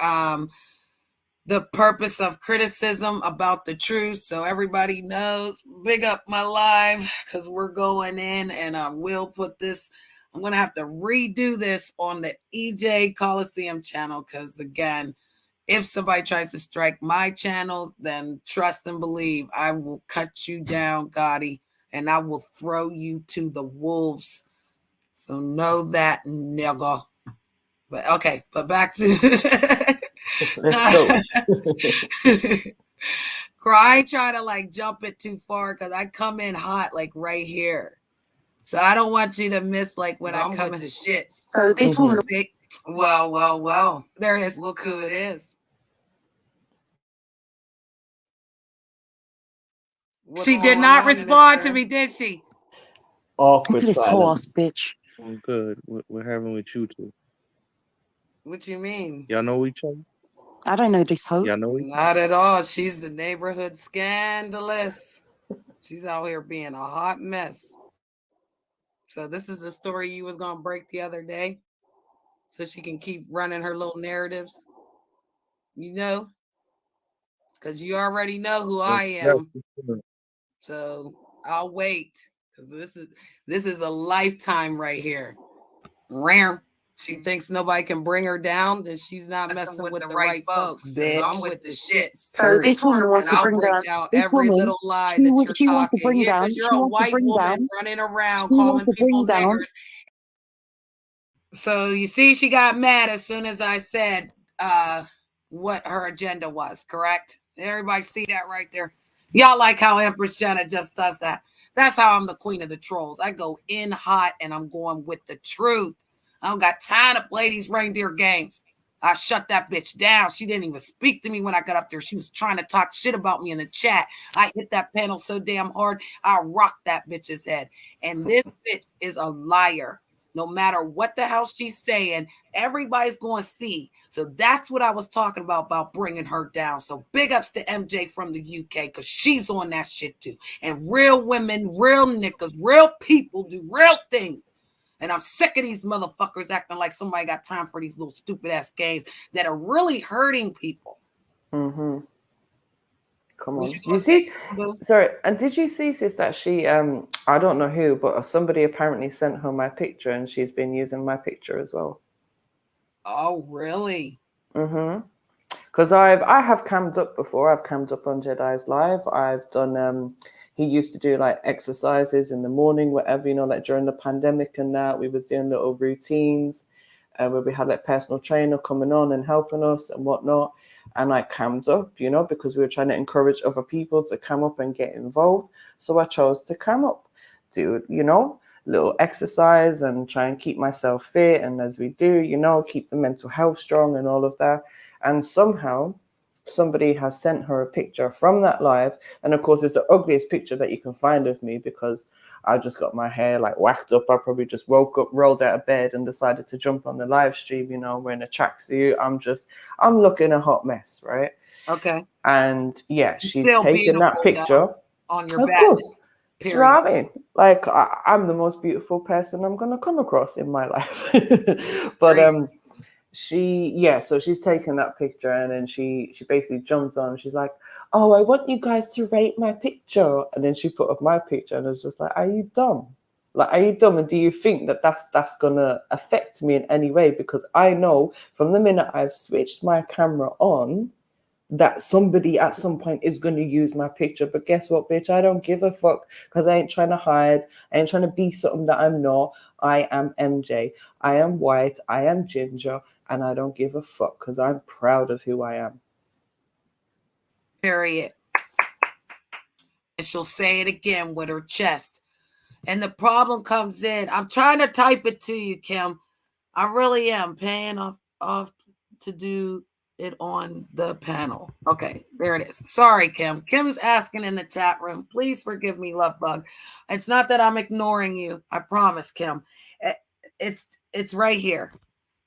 the purpose of criticism about the truth. So everybody knows, big up my live, because we're going in, and I will put this, I'm going to have to redo this on the EJ Coliseum channel, because again, if somebody tries to strike my channel, then trust and believe I will cut you down, Gotti, and I will throw you to the wolves. So know that, nigga. But okay, but back to Let's go. I try to like jump it too far because I come in hot like right here. So I don't want you to miss like when I come in the shits. So this woman, Well. There it is. Look who it is. She did not respond to me, did she? Awkward this silence. horse, bitch. I'm good. What happened with you two? What you mean? Y'all know each other? I don't know this hoe. Y'all know each other? Not at all. She's the neighborhood scandalous. She's out here being a hot mess. So this is the story you was gonna break the other day, so she can keep running her little narratives. You know, because you already know who I am. So I'll wait, because this is a lifetime right here. Rare. She thinks nobody can bring her down, then she's not messing with the right folks. Bitch. I'm with the shits. So this woman wants And to I'll bring break down down this every woman. little lie She that wa- you're she wants to talking. bring Yeah, down. because She you're a wants to white bring woman down. running around She calling wants to people bring down. niggers. So you see, she got mad as soon as I said what her agenda was, correct? Everybody see that right there? Y'all like how Empress Jenna just does that. That's how I'm the queen of the trolls. I go in hot and I'm going with the truth. I don't got time to play these reindeer games. I shut that bitch down. She didn't even speak to me when I got up there. She was trying to talk shit about me in the chat. I hit that panel so damn hard, I rocked that bitch's head. And this bitch is a liar. No matter what the hell she's saying, everybody's going to see. So that's what I was talking about bringing her down. So big ups to MJ from the UK, because she's on that shit too. And real women, real niggas, real people do real things. And I'm sick of these motherfuckers acting like somebody got time for these little stupid ass games that are really hurting people. Mm-hmm. Come Was on. you You gonna say see, something, boo? sorry, and did you see, sis, that she, I don't know who, but somebody apparently sent her my picture and she's been using my picture as well. Oh, really? Mm-hmm. Because I have cammed up before. I've cammed up on Jedi's live. I've done, he used to do like exercises in the morning, whatever, you know, like during the pandemic and that. We was doing little routines where we had like personal trainer coming on and helping us and whatnot. And I cammed up, you know, because we were trying to encourage other people to come up and get involved. So I chose to cam up, do, you know, little exercise and try and keep myself fit. And as we do, you know, keep the mental health strong and all of that. And somehow somebody has sent her a picture from that live. And of course, it's the ugliest picture that you can find of me because I just got my hair like whacked up. I probably just woke up, rolled out of bed and decided to jump on the live stream, you know, wearing a tracksuit. I'm looking a hot mess, right? Okay. And yeah, You're she's still taken that beautiful, picture. though, on your Of back. course. Do you know what I Period. mean? Like I'm the most beautiful person I'm gonna come across in my life. But Great. so she's taken that picture and then she basically jumped on. She's like, oh, I want you guys to rate my picture. And then she put up my picture and I was just like, are you dumb? Like, are you dumb? And do you think that that's gonna affect me in any way? Because I know from the minute I've switched my camera on that somebody at some point is going to use my picture. But guess what, bitch? I don't give a fuck because I ain't trying to hide. I ain't trying to be something that I'm not. I am MJ. I am white. I am ginger. And I don't give a fuck because I'm proud of who I am. Period. And she'll say it again with her chest. And the problem comes in. I'm trying to type it to you, Kim. I really am paying off to do it on the panel. Okay, there it is. Sorry, Kim. Kim's asking in the chat room. Please forgive me, love bug. It's not that I'm ignoring you. I promise, Kim. It's right here.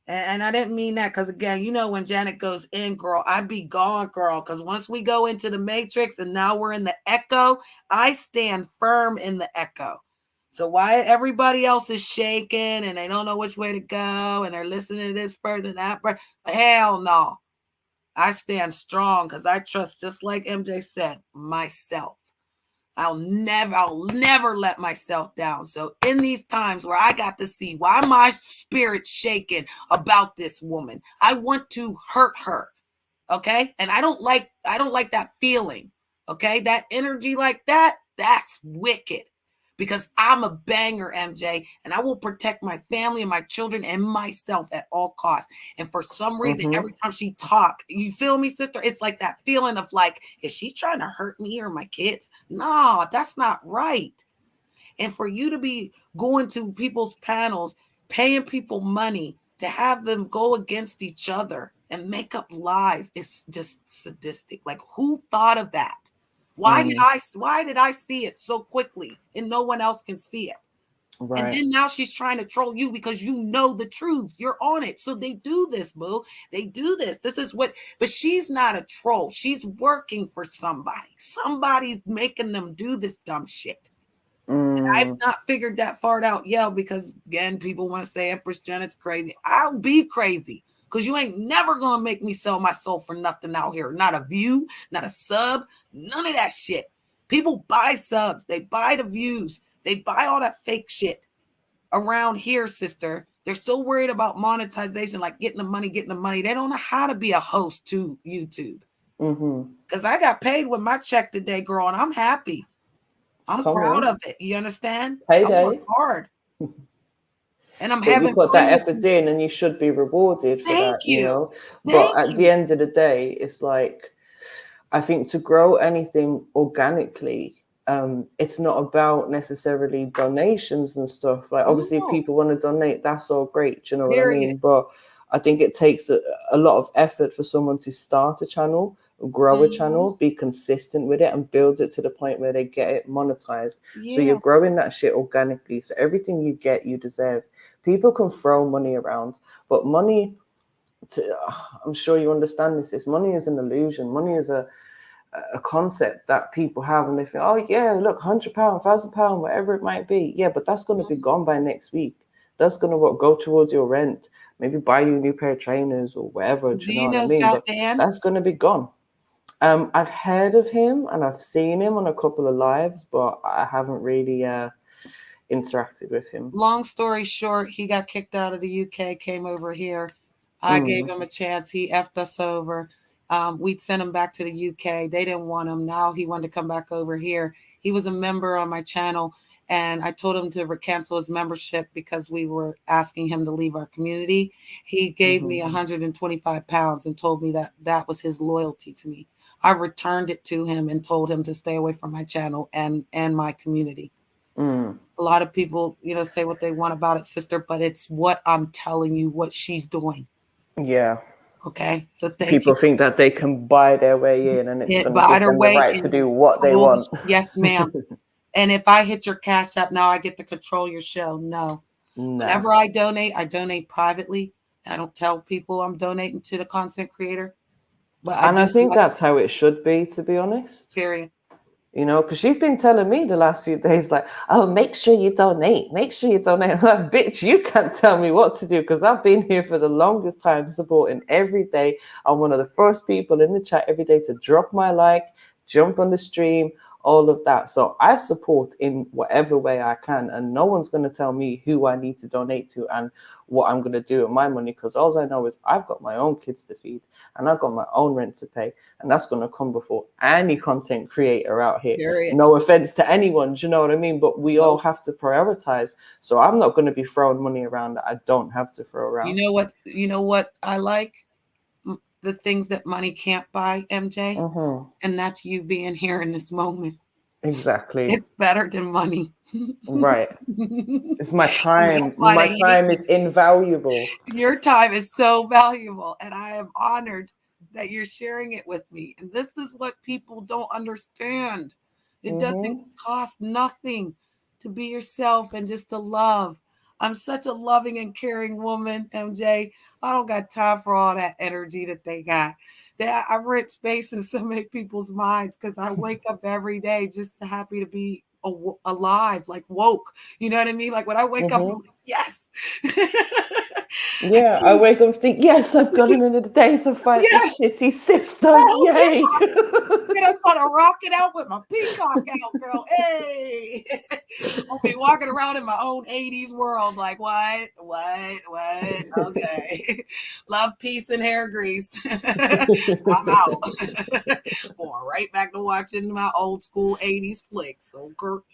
And I didn't mean that because, again, you know, when Janet goes in, girl, I'd be gone, girl. Because once we go into the matrix and now we're in the echo, I stand firm in the echo. So why everybody else is shaking and they don't know which way to go and they're listening to this person, that person, hell no. I stand strong because I trust, just like MJ said, myself. I'll never let myself down. So in these times where I got to see why my spirit's shaking about this woman, I want to hurt her. Okay. And I don't like that feeling. Okay. That energy like that, that's wicked. Because I'm a banger, MJ, and I will protect my family and my children and myself at all costs. And for some reason, every time she talk, you feel me, sister? It's like that feeling of like, is she trying to hurt me or my kids? No, that's not right. And for you to be going to people's panels, paying people money to have them go against each other and make up lies, it's just sadistic. Like, who thought of that? Why did I see it so quickly and no one else can see it? Right. And then now she's trying to troll you because you know the truth. You're on it. So they do this, boo. They do this. This is what, but she's not a troll. She's working for somebody. Somebody's making them do this dumb shit. And I've not figured that part out yet because, again, people want to say Empress Janet's crazy. I'll be crazy. Because you ain't never going to make me sell my soul for nothing out here. Not a view, not a sub, none of that shit. People buy subs. They buy the views. They buy all that fake shit around here, sister. They're so worried about monetization, like getting the money. They don't know how to be a host to YouTube. Because I got paid with my check today, girl, and I'm happy. I'm proud of it. You understand? Payday. I work hard. And I'm having you put that effort in and you should be rewarded for that, you know. But at the end of the day, it's like, I think to grow anything organically, it's not about necessarily donations and stuff. Like, obviously, if people want to donate, that's all great, you know what I mean? But I think it takes a lot of effort for someone to start a channel, grow a channel, be consistent with it, and build it to the point where they get it monetized. So you're growing that shit organically. So everything you get, you deserve. People can throw money around, but money, I'm sure you understand this, money is an illusion. Money is a concept that people have, and they think, oh yeah, look, £100, £1,000, whatever it might be. Yeah, but that's going to be gone by next week. That's going to go towards your rent, maybe buy you a new pair of trainers or whatever. Do you know what I mean? But that's going to be gone. I've heard of him and I've seen him on a couple of lives, but I haven't really interacted with him. Long story short, he got kicked out of the UK, came over here. I gave him a chance. He effed us over. We'd sent him back to the UK. They didn't want him. Now he wanted to come back over here. He was a member on my channel, and I told him to cancel his membership because we were asking him to leave our community. He gave me £125 and told me that was his loyalty to me. I returned it to him and told him to stay away from my channel and my community. A lot of people, say what they want about it, sister, but it's what I'm telling you, what she's doing. Yeah. Okay. So people think that they can buy their way in, and it's going to give them the right to do what they want. Yes, ma'am. And if I hit your Cash App now, I get to control your show. No. Whenever I donate privately, and I don't tell people I'm donating to the content creator. But I think that's how it should be, to be honest. Period. Because she's been telling me the last few days, like, oh, make sure you donate. Make sure you donate. I'm like, bitch, you can't tell me what to do, because I've been here for the longest time supporting every day. I'm one of the first people in the chat every day to drop my like, jump on the stream, all of that. So I support in whatever way I can, and no one's going to tell me who I need to donate to and what I'm going to do with my money, because all I know is I've got my own kids to feed and I've got my own rent to pay, and that's going to come before any content creator out here. Period. No offense to anyone, do you know what I mean? But we all have to prioritize. So I'm not going to be throwing money around that I don't have to throw around. You know what I like? The things that money can't buy, MJ, and that's you being here in this moment. Exactly. It's better than money. Right. It's my And time. that's why My they hate time you. is invaluable. Your time is so valuable, and I am honored that you're sharing it with me. And this is what people don't understand. It doesn't cost nothing to be yourself and just to love. I'm such a loving and caring woman, MJ. I don't got time for all that energy that they got. I rent spaces to make people's minds because I wake up every day just happy to be alive, like woke. You know what I mean? Like when I wake up, I'm like, yes. Yeah, I wake up and think, yes, I've got another day to fight Yes. this shitty system. Yay. And I'm gonna rock it out with my peacock out, girl. Hey, I'll be walking around in my own 80s world, like what? Okay, love, peace, and hair grease. I'm out. Going right back to watching my old school 80s flicks. Okay,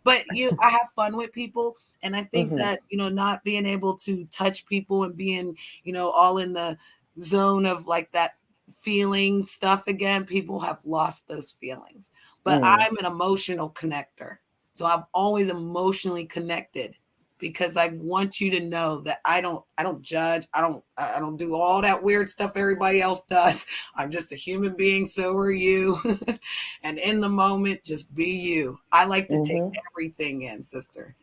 but I have fun with people, and I think that not being able to touch people and being all in the zone of like that feeling stuff again, people have lost those feelings. But I'm an emotional connector. So I'm always emotionally connected because I want you to know that I don't judge. I don't do all that weird stuff everybody else does. I'm just a human being, so are you. And in the moment, just be you. I like to take everything in, sister.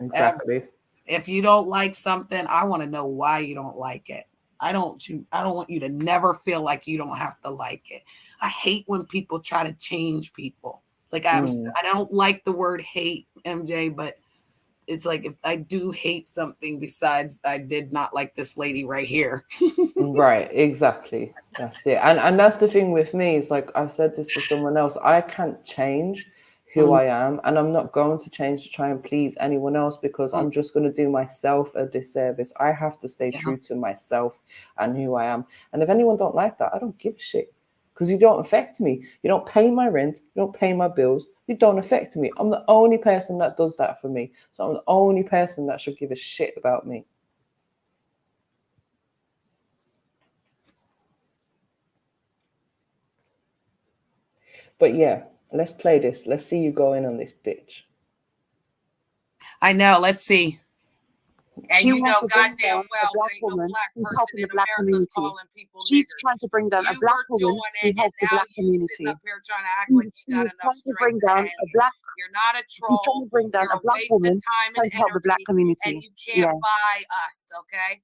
Exactly. If you don't like something, I want to know why you don't like it. I don't want you to never feel like you don't have to like it. I hate when people try to change people. Like I don't like the word hate, MJ, but it's like if I do hate something besides I did not like this lady right here. Right, exactly. That's it. And that's the thing with me, is like I've said this to someone else. I can't change who I am, and I'm not going to change to try and please anyone else because I'm just going to do myself a disservice. I have to stay true to myself and who I am. And if anyone don't like that, I don't give a shit because you don't affect me. You don't pay my rent. You don't pay my bills. You don't affect me. I'm the only person that does that for me. So I'm the only person that should give a shit about me. But yeah, let's play this. Let's see you go in on this bitch. I know. Let's see. And She wants to bring goddamn down a well, black ain't no woman black who's person helping in the black America's community. calling people She's niggers. trying to bring down a You black were woman doing who it, and helps the now black you sitting community. up here trying to act like you She got is enough trying to bring strength to down a hang. black. You're not a She's trying to troll. bring down You're a a black waste of woman time and trying to help the black energy, and community. you can't Yeah, buy us, okay?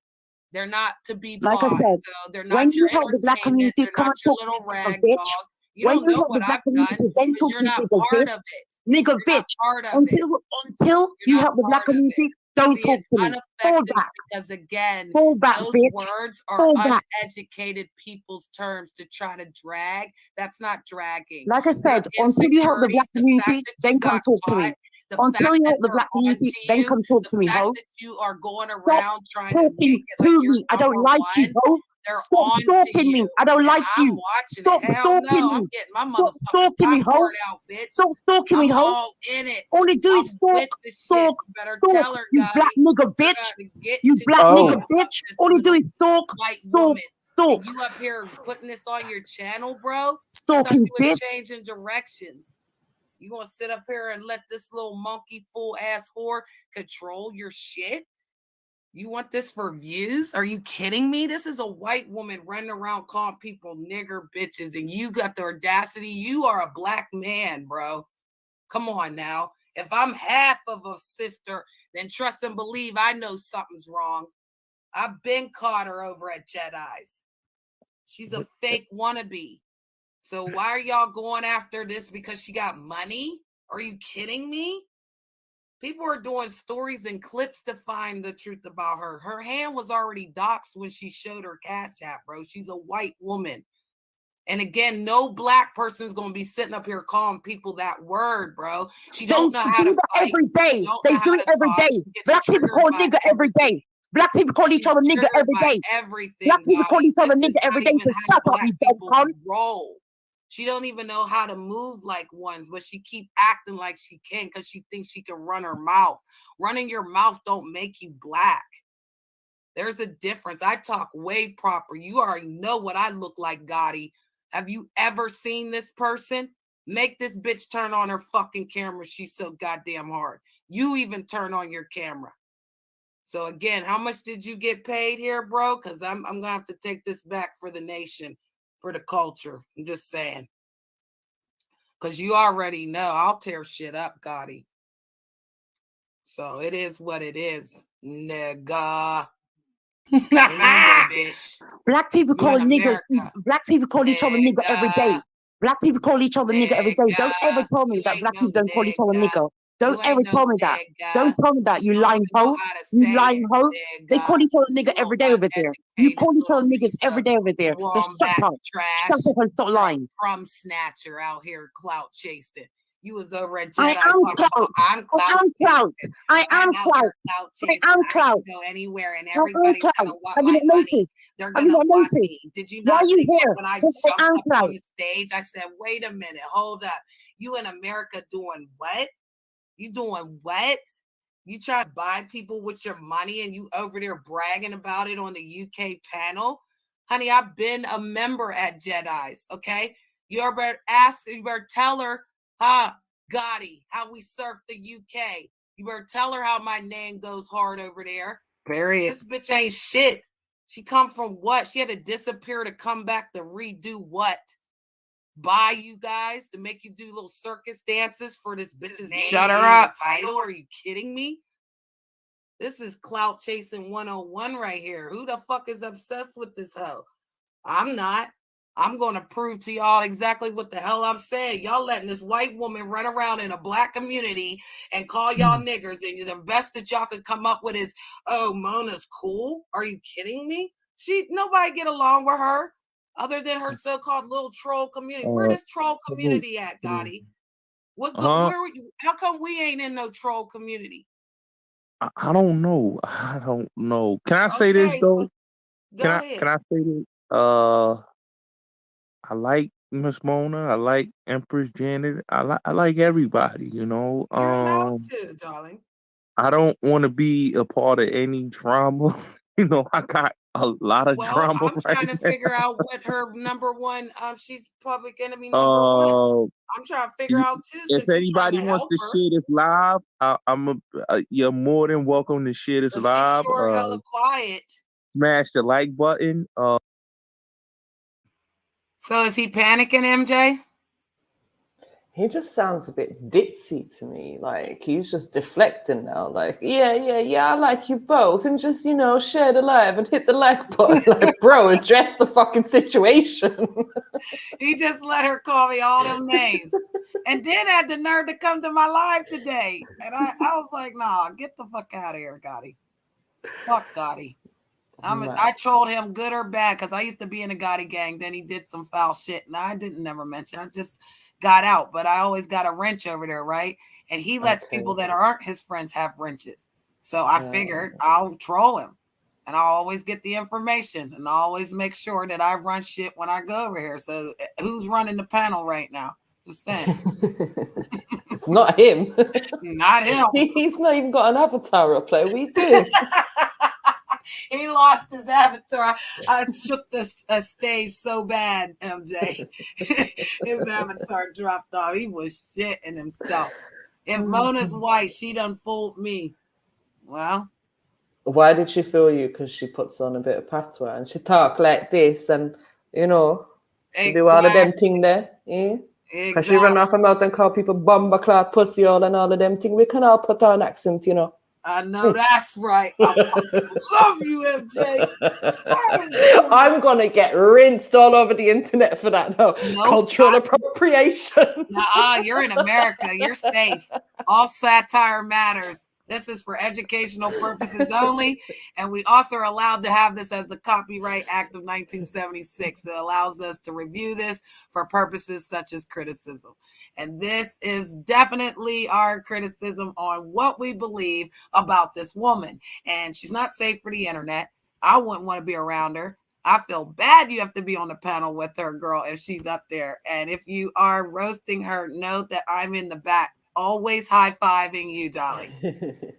They're not to be like I bought. said, So they're when not your you help the black entertainment. community, They're come not and your talk to little me, nigga rag bitch. dolls. You When don't you know help the what black I've done community, then because talk you're to me, not nigga part bitch. of it. Nigga You're not bitch. part of it. Until You're you not help the black part of it. community, don't See, talk it's to me. Fall ineffective back. because, again, Fall back, those bitch. words are Fall back. uneducated people's terms to try to drag. That's not dragging. Like I Your said, until you help the black insecurities, the fact community, that you then come got talk to caught, me. the Until fact you that help the they're black community, onto then you, come talk the to me, fact ho. that you are going Stop around trying to talking make it like to you're me. I don't number like you, one, ho. they're Stop on to stalking you. me. I don't And like I'm you. watching Stop it. Hell stalking no, I'm me. getting my Stop motherfucking stalking me, ho. popcorn out, bitch. Stop stalking me, I'm ho. all in it. All you do is I'm stalk, with the shit. stalk, You better stalk. tell her, You black Gotti. nigga You're bitch. gonna get You to black the nigga bottom of bitch. this All you do little is stalk, white stalk, woman. stalk. And you up here putting this on your channel, bro? I thought Stalking you was bitch. changing directions. You gonna sit up here and let this little monkey fool ass whore control your shit? You want this for views? Are you kidding me? This is a white woman running around calling people nigger bitches, and you got the audacity. You are a black man, bro. Come on now. If I'm half of a sister, then trust and believe I know something's wrong. I've been caught her over at Jedi's. She's a fake wannabe. So why are y'all going after this because she got money? Are you kidding me? People are doing stories and clips to find the truth about her. Her hand was already doxxed when she showed her cash app, bro. She's a white woman. And again, no black person's gonna be sitting up here calling people that word, bro. She don't know how do to that fight. every day. Don't They know do how it to every talk. day. She gets Black people triggered call by nigga every everything. day. Black people call each She's other nigga triggered every by day. everything, Black people call Gotti. each other This nigga is every not day. even So how shut up, black you dumb people cunt. roll. She don't even know how to move like ones, but she keep acting like she can because she thinks she can run her mouth. Running your mouth don't make you black. There's a difference. I talk way proper. You already know what I look like, Gotti. Have you ever seen this person? Make this bitch turn on her fucking camera. She's so goddamn hard. You even turn on your camera. So again, how much did you get paid here, bro? Because I'm gonna have to take this back for the nation, for the culture. I'm just saying. Because you already know I'll tear shit up, Gotti. So it is what it is, nigga. Bitch. Black people You call in niggas. America. Black people call each other nigga every day. Nigga. Black people call each other nigga every day. Don't ever Nigga. tell me You that ain't black no people don't call each other nigga. nigga. Don't You ever ain't no tell me that. nigga. Don't tell me that, you You don't lying even know hoe. how to You say lying it, hoe. They call nigga. each other nigga You every don't day got over there. You educated call each other little niggas piece every of day over there. So warm shut back up. trash. Shut up and stop You're a lying. crumb snatcher out here clout chasing. You was over at I Jedi am talking about, clout. I'm I clout am clout. chasing. I am I'm out clout. here clout I chasing. am I clout. can go anywhere and I am everybody's clout. gonna want Have you my not money. noticed? They're Have you gonna not want noticed? me. Did you Why not are you think that here? when I Because I jumped am up on clout. the stage, I said, wait a minute, hold up. You in America doing what? You doing what? You try to buy people with your money and you over there bragging about it on the UK panel? Honey, I've been a member at Jedi's, okay? You better ask, you better tell her, Gotti, how we surf the UK. You better tell her how my name goes hard over there. Period. This bitch ain't shit. She come from what? She had to disappear to come back to redo what? Buy you guys to make you do little circus dances for this bitch's name. Shut her up. Title? Are you kidding me? This is clout chasing 101 right here. Who the fuck is obsessed with this hoe? I'm not. I'm going to prove to y'all exactly what the hell I'm saying. Y'all letting this white woman run around in a black community and call y'all niggers. And the best that y'all could come up with is, oh, Mona's cool. Are you kidding me? Nobody get along with her other than her so-called little troll community. Where this troll community at, Gotti? Where were you? How come we ain't in no troll community? I don't know. I don't know. Can I say this Okay, though? so go ahead. Can I say this? I like Miss Mona. I like Empress Janet. I like everybody. You know. You're allowed to, darling. I don't want to be a part of any drama. You know, I got a lot of Well, drama I'm right trying to now. figure out what her number one, she's public enemy number one. I'm trying to figure out too, If since you're trying anybody to wants help to her. share this live, you're more than welcome to share this But she's live. sure hella quiet. Smash the like button. So is he panicking, MJ? He just sounds a bit ditzy to me. Like he's just deflecting now. Like, yeah, I like you both. And just, share the live and hit the like button. Like, bro, address the fucking situation. He just let her call me all them names. And then had the nerve to come to my live today. And I was like, nah, get the fuck out of here, Gotti. Fuck Gotti. I trolled him good or bad because I used to be in a Gotti gang. Then he did some foul shit. And I didn't never mention. I just got out. But I always got a wrench over there, right? And he lets people that aren't his friends have wrenches. So I figured I'll troll him. And I'll always get the information. And I'll always make sure that I run shit when I go over here. So who's running the panel right now? Just saying. It's not him. Not him. He's not even got an avatar up play. We do. He lost his avatar. I shook the stage so bad, MJ. His avatar dropped off. He was shitting himself. If Mona's white, she done fooled me. Well. Why did she fool you? Because she puts on a bit of patois and she talk like this and, she do all of them thing there. Yeah? Because she run off her mouth and call people bumba clot, pussy all and all of them thing. We can all put on accent, I know that's right. I love you, MJ. I'm going to get rinsed all over the internet for that now. Nope, cultural appropriation. You're in America. You're safe. All satire matters. This is for educational purposes only. And we also are allowed to have this as the Copyright Act of 1976 that allows us to review this for purposes such as criticism. And this is definitely our criticism on what we believe about this woman. And she's not safe for the internet. I wouldn't want to be around her. I feel bad you have to be on the panel with her, girl, if she's up there. And if you are roasting her, note that I'm in the back, always high-fiving you, darling.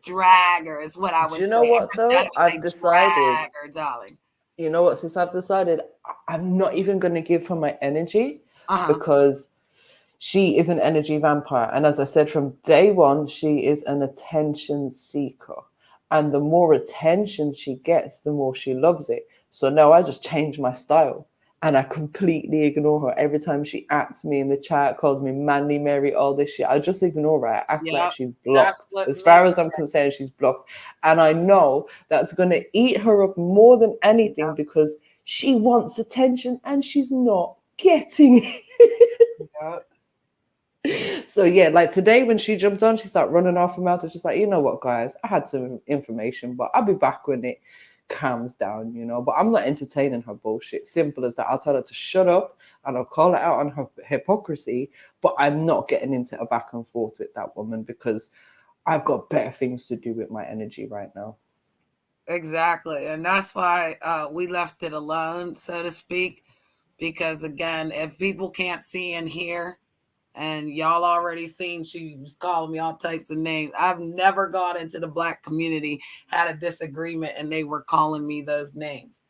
Drag her is what I would say. You know what, though? I've decided. Drag her, darling. You know what? Since I've decided, I'm not even going to give her my energy because she is an energy vampire. And as I said, from day one, she is an attention seeker. And the more attention she gets, the more she loves it. So now I just change my style. And I completely ignore her. Every time she acts me in the chat, calls me Manly Mary, all this shit, I just ignore her. I act like Yep, she's that's blocked. what As far makes as I'm concerned, she's blocked. And I know that's going to eat her up more than anything Yep. because she wants attention and she's not getting it. Yep. So yeah, like today when she jumped on, she started running off her mouth. It's just like, you know what, guys, I had some information, but I'll be back when it calms down, you know. But I'm not entertaining her bullshit. Simple as that. I'll tell her to shut up and I'll call her out on her hypocrisy, but I'm not getting into a back and forth with that woman because I've got better things to do with my energy right now. Exactly. And that's why we left it alone, so to speak, because again, if people can't see and hear, and y'all already seen she was calling me all types of names. I've never gone into the Black community, had a disagreement, and they were calling me those names.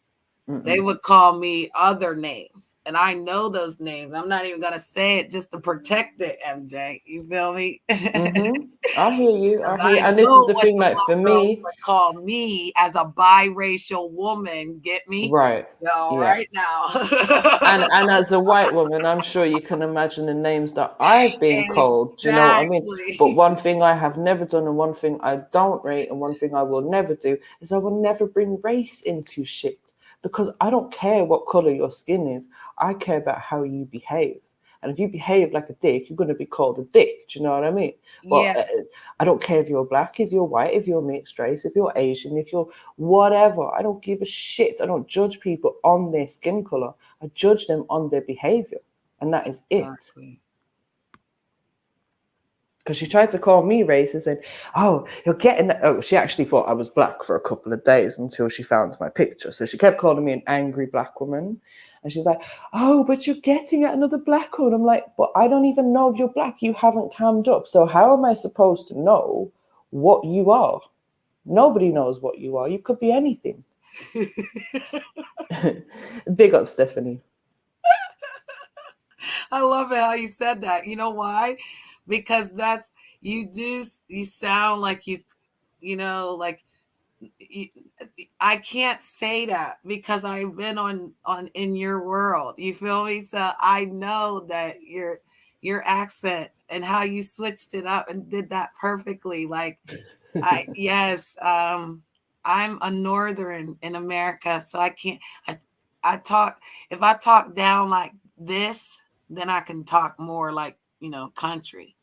They would call me other names, and I know those names. I'm not even gonna say it just to protect it, MJ. You feel me? I hear you. I hear you. I And this is know the what thing, the like for Black girls me, would call me as a biracial woman. Get me? right. All Yeah. right now. And as a white woman, I'm sure you can imagine the names that I've been called. Do you know what I mean? But Exactly. one thing I have never done, and one thing I don't rate, and one thing I will never do is I will never bring race into shit because I don't care what color your skin is. I care about how you behave. And if you behave like a dick, you're going to be called a dick. Do you know what I mean? But Yeah. I don't care if you're black, if you're white, if you're mixed race, if you're Asian, if you're whatever. I don't give a shit. I don't judge people on their skin color. I judge them on their behavior. And that is it. Exactly. Because she tried to call me racist and, oh, you're getting, oh, she actually thought I was black for a couple of days until she found my picture. So she kept calling me an angry black woman. And she's like, oh, but you're getting at another black woman. I'm like, but I don't even know if you're black. You haven't cammed up. So how am I supposed to know what you are? Nobody knows what you are. You could be anything. Big up, Stephanie. I love it how you said that. You know why? Because that's you sound like you know like you, I can't say that because I've been on in your world. You feel me? So I know that your accent and how you switched it up and did that perfectly. Like yes, I'm a northern in America, so I can't I talk if I talk down like this, then I can talk more like, country.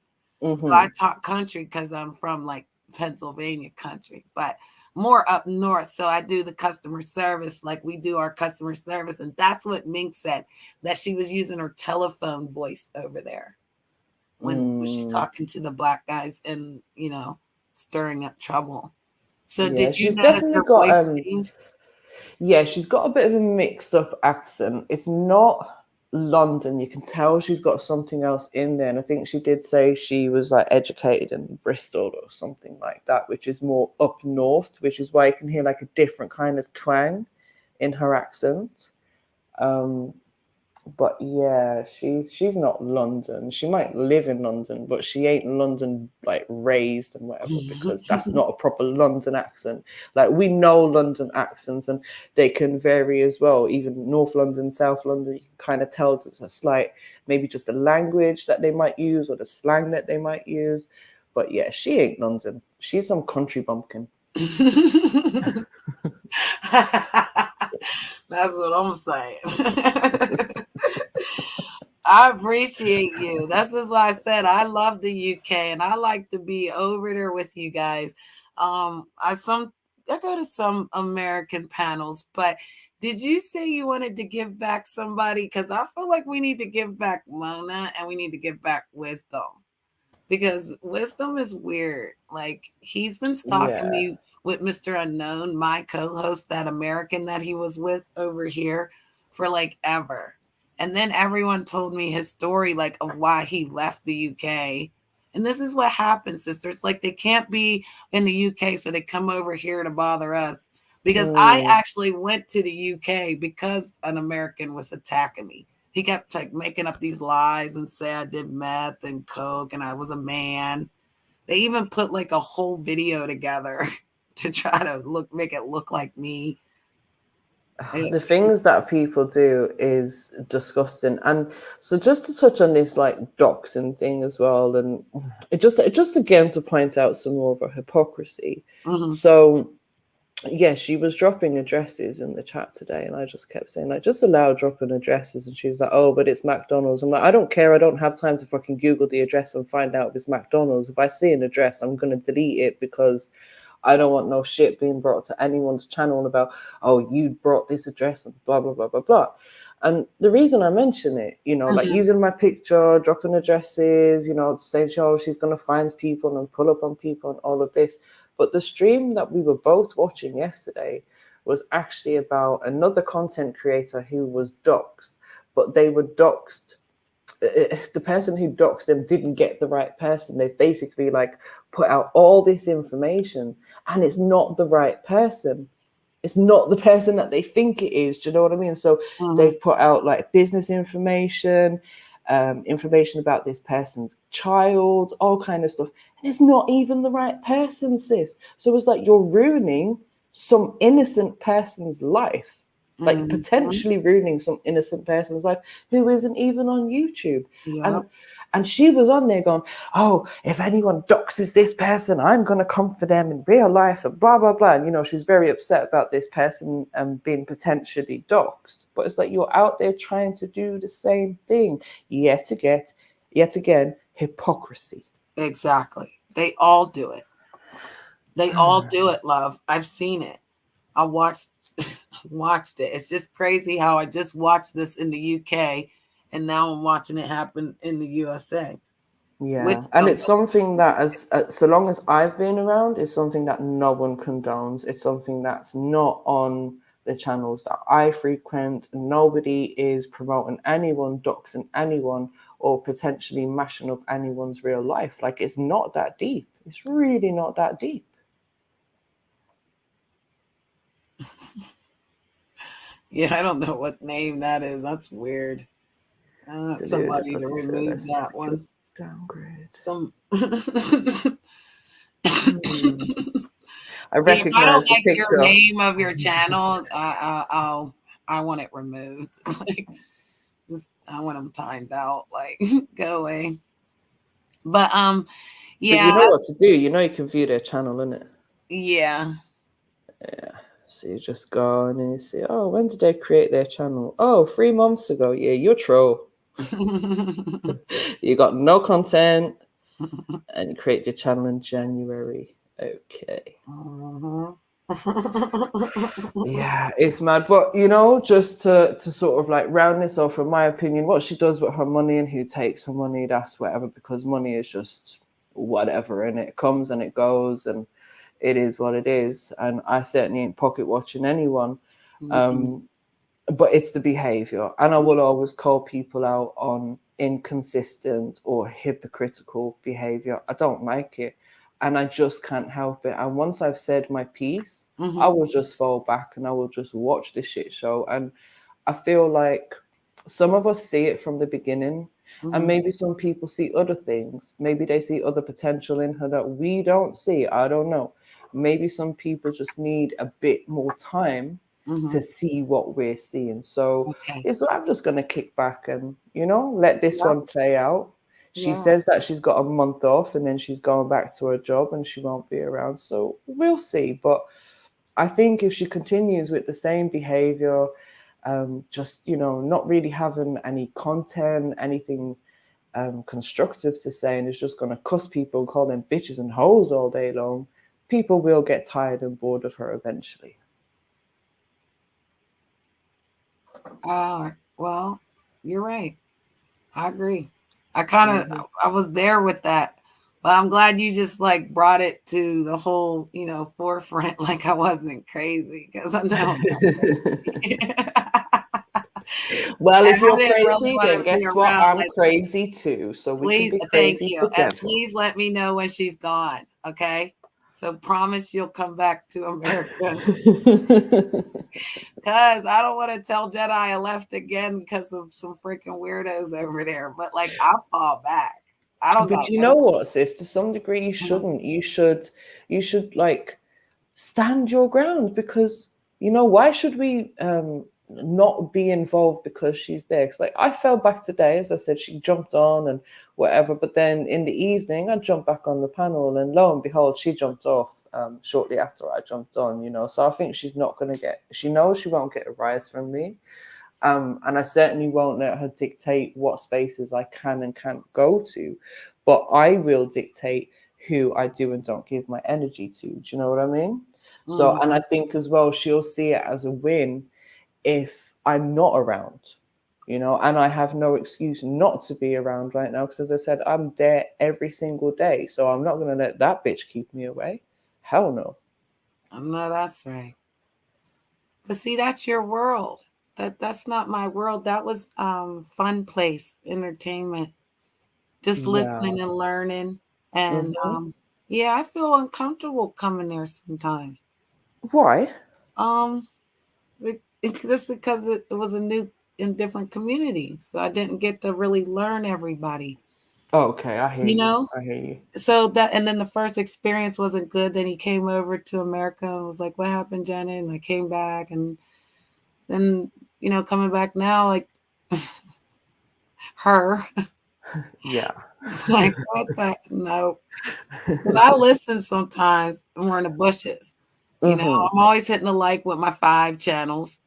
So I talk country because I'm from like Pennsylvania country, but more up north. So I do the customer service, like we do our customer service. And that's what Mink said, that she was using her telephone voice over there when she's talking to the black guys and, stirring up trouble. So Yeah, did you she's notice definitely her got voice change? yeah, she's got a bit of a mixed up accent. It's not London. You can tell she's got something else in there. And I think she did say she was like educated in Bristol or something like that, which is more up north, which is why you can hear like a different kind of twang in her accent. But yeah, she's not London. She might live in London, but she ain't London like raised and whatever, because that's not a proper London accent. Like we know London accents and they can vary as well. Even North London, South London, you can kind of tell it's a slight, maybe just the language that they might use or the slang that they might use. But yeah, she ain't London. She's some country bumpkin. That's what I'm saying. I appreciate you. This is why I said I love the UK and I like to be over there with you guys. I go to some American panels, but did you say you wanted to give back somebody? Because I feel like we need to give back Mona and we need to give back Wisdom. Because Wisdom is weird. Like he's been stalking Yeah. me with Mr. Unknown, my co-host, that American that he was with over here for like ever. And then everyone told me his story, like of why he left the UK. And this is what happens, sisters. Like they can't be in the UK, so they come over here to bother us. Because I actually went to the UK because an American was attacking me. He kept like making up these lies and say I did meth and coke and I was a man. They even put like a whole video together to try to make it look like me. The things that people do is disgusting. And so just to touch on this like doxing thing as well, and it just again to point out some more of a hypocrisy. Mm-hmm. So yeah, she was dropping addresses in the chat today, and I just kept saying like, just allow dropping addresses, and she was like, oh, but it's McDonald's. I'm like, I don't care. I don't have time to fucking Google the address and find out if it's McDonald's. If I see an address, I'm gonna delete it because I don't want no shit being brought to anyone's channel about, oh, you brought this address and blah, blah, blah, blah, blah. And the reason I mention it, you know, like using my picture, dropping addresses, you know, saying, oh, she's going to find people and pull up on people and all of this. But the stream that we were both watching yesterday was actually about another content creator who was doxxed, but they were doxxed. The person who doxed them didn't get the right person. They've basically like put out all this information and it's not the right person. It's not the person that they think it is. Do you know what I mean? So they've put out like business information, information about this person's child, all kind of stuff. And it's not even the right person, sis. So it's like you're ruining some innocent person's life. Like potentially ruining some innocent person's life who isn't even on YouTube. Yeah. And she was on there going, oh, if anyone doxes this person, I'm going to come for them in real life and blah, blah, blah. And, you know, she's very upset about this person being potentially doxed. But it's like you're out there trying to do the same thing. Yet again, hypocrisy. Exactly. They all do it. They all do it, love. I've seen it. I watched it. It's just crazy how I just watched this in the UK and now I'm watching it happen in the USA. Yeah, and it's something that as so long as I've been around, it's something that no one condones. It's something that's not on the channels that I frequent. Nobody is promoting anyone, doxing anyone, or potentially mashing up anyone's real life. Like, it's not that deep. It's really not that deep. Yeah, I don't know what name that is. That's weird. Somebody to remove that one. Downgrade. I recognize if I don't like the your name of your channel, I want it removed. Like, I want them timed out. Like, go away. But yeah. But you know what to do. You know you can view their channel, innit? Yeah. Yeah. So you just go and you say, oh, when did they create their channel? Oh, 3 months ago. Yeah, you're troll. You got no content and you create your channel in January. Okay. Yeah, it's mad. But, you know, just to sort of like round this off, in my opinion, what she does with her money and who takes her money, that's whatever, because money is just whatever, and it comes and it goes and it is what it is. And I certainly ain't pocket watching anyone. But it's the behavior. And I will always call people out on inconsistent or hypocritical behavior. I don't like it. And I just can't help it. And once I've said my piece, I will just fall back and I will just watch this shit show. And I feel like some of us see it from the beginning. And maybe some people see other things. Maybe they see other potential in her that we don't see. I don't know. Maybe some people just need a bit more time to see what we're seeing. So it's like, I'm just going to kick back and, you know, let this one play out. She says that she's got a month off and then she's going back to her job and she won't be around. So we'll see. But I think if she continues with the same behavior, just, you know, not really having any content, anything constructive to say, and is just going to cuss people and call them bitches and hoes all day long, people will get tired and bored of her eventually. Well, you're right. I agree. I was there with that, but I'm glad you just like brought it to the whole, you know, forefront. Like I wasn't crazy because I know. Well, if you're crazy, then guess what? I'm crazy too. So we can be crazy together. And please let me know when she's gone. Okay. So promise you'll come back to America. Because I don't want to tell Jedi I left again because of some freaking weirdos over there. But like, I'll fall back. I don't But got you know what, sis? To some degree, you shouldn't. You should like stand your ground, because why should we not be involved because she's there? Because like I fell back today, as I said, she jumped on and whatever, but then in the evening I jumped back on the panel, and lo and behold, she jumped off shortly after I jumped on. So I think she knows she won't get a rise from me. And I certainly won't let her dictate what spaces I can and can't go to, but I will dictate who I do and don't give my energy to. Do you know what I mean? So, and I think as well, she'll see it as a win if I'm not around, and I have no excuse not to be around right now. Because as I said, I'm there every single day. So I'm not going to let that bitch keep me away. Hell no. No, that's right. But see, that's your world. That's not my world. That was fun place, entertainment. Just listening and learning. And yeah, I feel uncomfortable coming there sometimes. Why? Just because it was a new and different community. So I didn't get to really learn everybody. Okay, I hear you. I hear you. So and then the first experience wasn't good. Then he came over to America and was like, "What happened, Janet?" And I came back, and then coming back now, like her. Yeah. It's like, what the no. Because I listen sometimes when we're in the bushes. I'm always hitting the like with my 5 channels,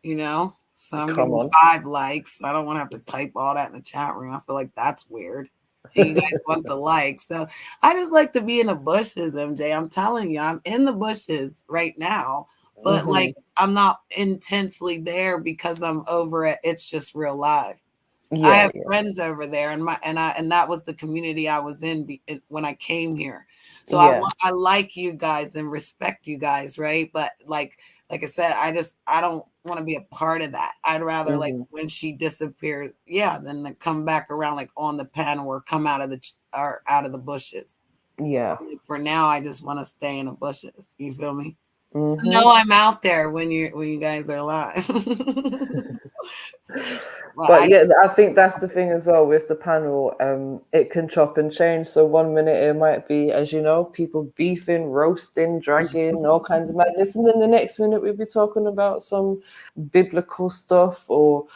So I'm getting 5 likes. I don't want to have to type all that in the chat room. I feel like that's weird. And you guys want the likes. So I just like to be in the bushes, MJ. I'm telling you, I'm in the bushes right now. But like, I'm not intensely there because I'm over at It's Just Real Live. I have friends over there, and that was the community I was in when I came here. So I like you guys and respect you guys, right? But like I said, I don't want to be a part of that. I'd rather like when she disappears, then to come back around like on the panel or come out of the bushes. Yeah. For now, I just want to stay in the bushes. You feel me? So no, I'm out there when you guys are live. But I think that's the thing as well with the panel. It can chop and change. So one minute it might be, as you know, people beefing, roasting, dragging, all kinds of madness, and then the next minute we'll be talking about some biblical stuff or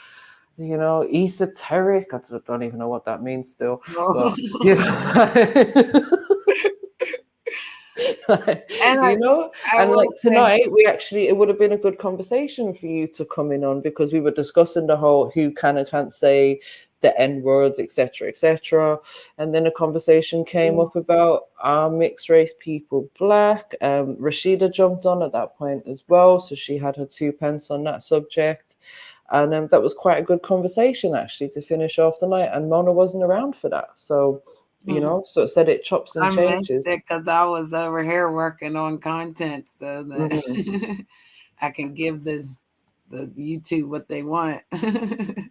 esoteric. I don't even know what that means still. But, like tonight it would have been a good conversation for you to come in on, because we were discussing the whole who can and can't say the N-words, etc., and then a conversation came up about mixed race people, Black. Rashida jumped on at that point as well, so she had her 2 pence on that subject, and that was quite a good conversation actually to finish off the night, and Mona wasn't around for that, so so it said it chops and changes. Because I was over here working on content so that I can give the YouTube what they want.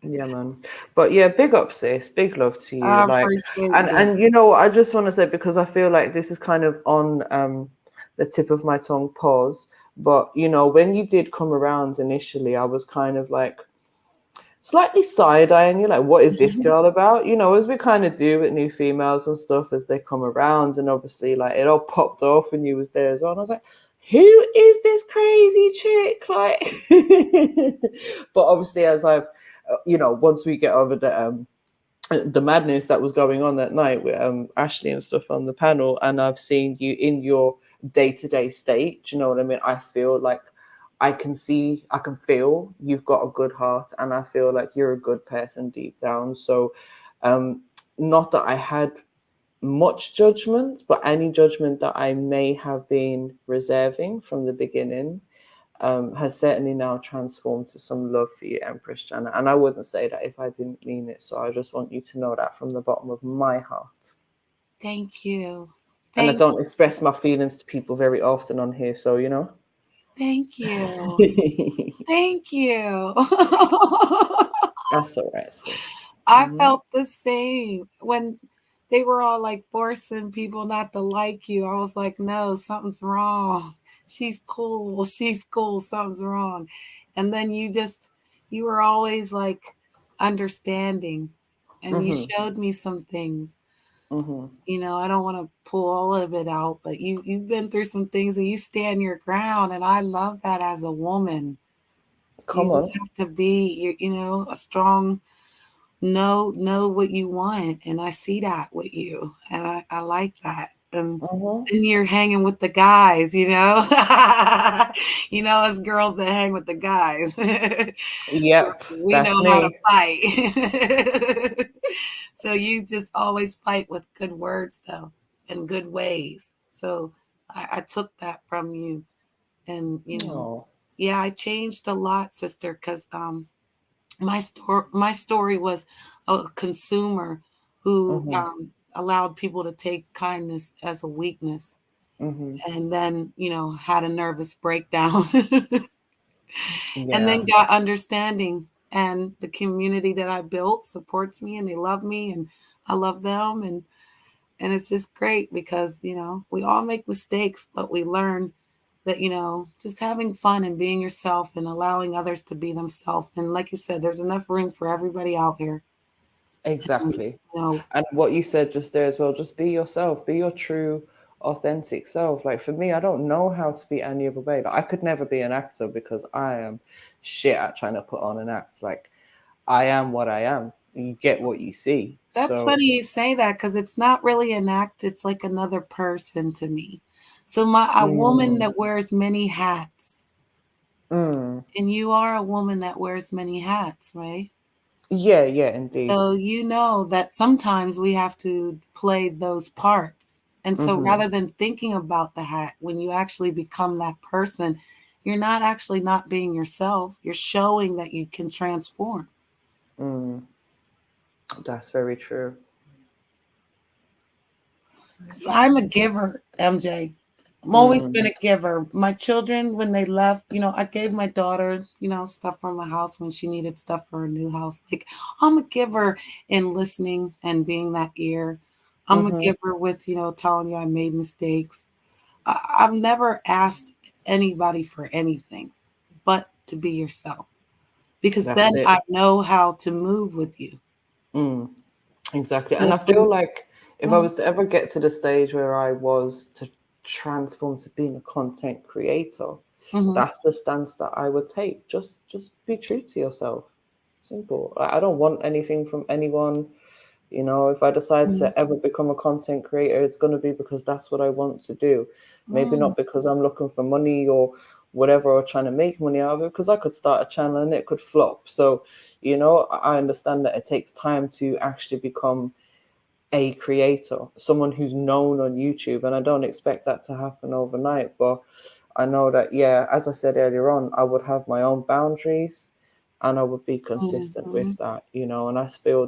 Yeah, man. But yeah, big up, sis. Big love to you. I appreciate it. And I just want to say, because I feel like this is kind of on the tip of my tongue, pause. But when you did come around initially, I was kind of like slightly side-eyeing you, like, what is this girl about? As we kind of do with new females and stuff as they come around, and obviously like it all popped off when you was there as well, and I was like, who is this crazy chick? Like but obviously as I've once we get over the madness that was going on that night with Ashley and stuff on the panel, and I've seen you in your day-to-day state, do you know what I mean? I feel like I can feel you've got a good heart, and I feel like you're a good person deep down. So not that I had much judgment, but any judgment that I may have been reserving from the beginning has certainly now transformed to some love for you, Empress Janet. And I wouldn't say that if I didn't mean it. So I just want you to know that from the bottom of my heart. Thank you. And I don't express my feelings to people very often on here, so Thank you. Thank you. That's all right, sis. I felt the same when they were all like forcing people not to like you. I was like, no, something's wrong. She's cool. She's cool. Something's wrong. And then you were always like understanding, and you showed me some things. You know, I don't want to pull all of it out, but you've been through some things and you stand your ground, and I love that as a woman. Come You on. just have to be, you know, a strong, know what you want, and I see that with you, and I like that. And then you're hanging with the guys, you know. You know, us girls that hang with the guys. Yep, We that's know how to me. fight. So you just always fight with good words, though, and good ways. So I took that from you, and you know, Oh. yeah, I changed a lot, sister, because my story was a consumer who allowed people to take kindness as a weakness, and then, you know, had a nervous breakdown. And Yeah, then got understanding, and the community that I built supports me, and they love me, and I love them, and it's just great because, you know, we all make mistakes, but we learn that, you know, just having fun and being yourself and allowing others to be themselves. And like you said, there's enough room for everybody out here. And, exactly. you know, And what you said just there as well, just be yourself, be your true, authentic self. Like for me, I don't know how to be any other way. Like, I could never be an actor because I am shit at trying to put on an act. Like I am what I am. You get what you see. that's So funny you say that, because it's not really an act, it's like another person to me. So a woman mm, that wears many hats, mm, and you are a woman that wears many hats, right? yeah, yeah, indeed. So you know that sometimes we have to play those parts. And so Mm-hmm. rather than thinking about the hat, when you actually become that person, you're not actually not being yourself. You're showing that you can transform. Mm, that's very true. 'Cause I'm a giver, MJ. I'm always Mm, been a giver. My children, when they left, you know, I gave my daughter, you know, stuff from my house when she needed stuff for her new house. Like, I'm a giver in listening and being that ear. I'm a mm-hmm. giver with, you know, telling you I made mistakes. I've never asked anybody for anything but to be yourself, because That's then it. I know how to move with you. Mm, exactly. And So I feel like if I mm, was to ever get to the stage where I was to transform to being a content creator, mhm, that's the stance that I would take. Just be true to yourself. Simple. I don't want anything from anyone. You know, if I decide mhm, to ever become a content creator, it's going to be because that's what I want to do. Maybe mm, not because I'm looking for money or whatever, or trying to make money out of it, because I could start a channel and it could flop. So, you know, I understand that it takes time to actually become a creator, someone who's known on YouTube. And I don't expect that to happen overnight. But I know that, yeah, as I said earlier on, I would have my own boundaries and I would be consistent mhm, with that, you know, and I feel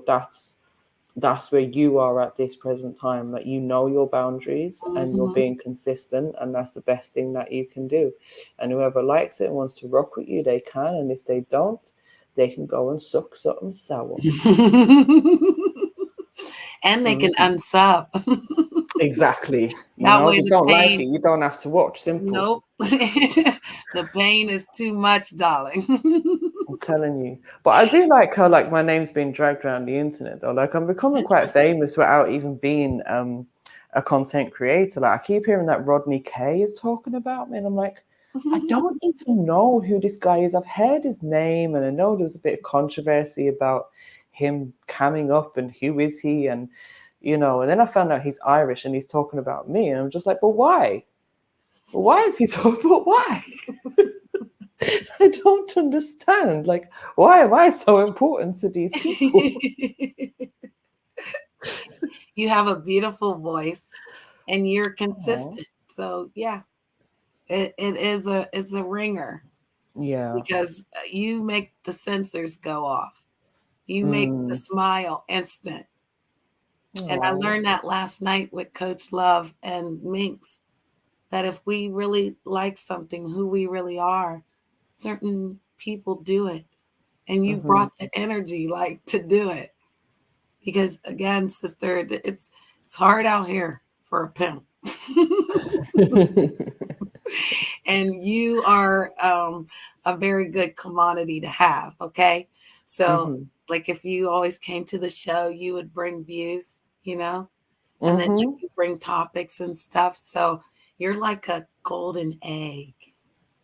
that's where you are at this present time, that you know your boundaries and you're mhm. being consistent, and that's the best thing that you can do. And whoever likes it and wants to rock with you, they can, and if they don't, they can go and suck something sour. And they can Mhm. unsub. Exactly. You That know, way if you the don't like pain, it, you don't have to watch. Simple. nope. The pain is too much, darling. I'm telling you. But I do like how like my name's being dragged around the internet though. Like I'm becoming quite Interesting. famous without even being a content creator. Like I keep hearing that Rodney K is talking about me, and I'm like, I don't even know who this guy is. I've heard his name, and I know there's a bit of controversy about him coming up and who is he, and you know. And then I found out he's Irish and he's talking about me, and I'm just like, but why? Why is he talking? But why? I don't understand. Like, why am I so important to these people? You have a beautiful voice and you're Oh, consistent. So yeah, it is a ringer, yeah. because you make the sensors go off. You make the Mm. smile instant. And I Oh. learned that last night with Coach Love and Minx, that if we really like something, who we really are, certain people do it. And you Mm-hmm. brought the energy like to do it. Because again, sister, It's hard out here for a pimp. And you are a very good commodity to have. Okay. So, Mhm. like, if you always came to the show, you would bring views, and then Mhm. you bring topics and stuff. So, you're like a golden egg.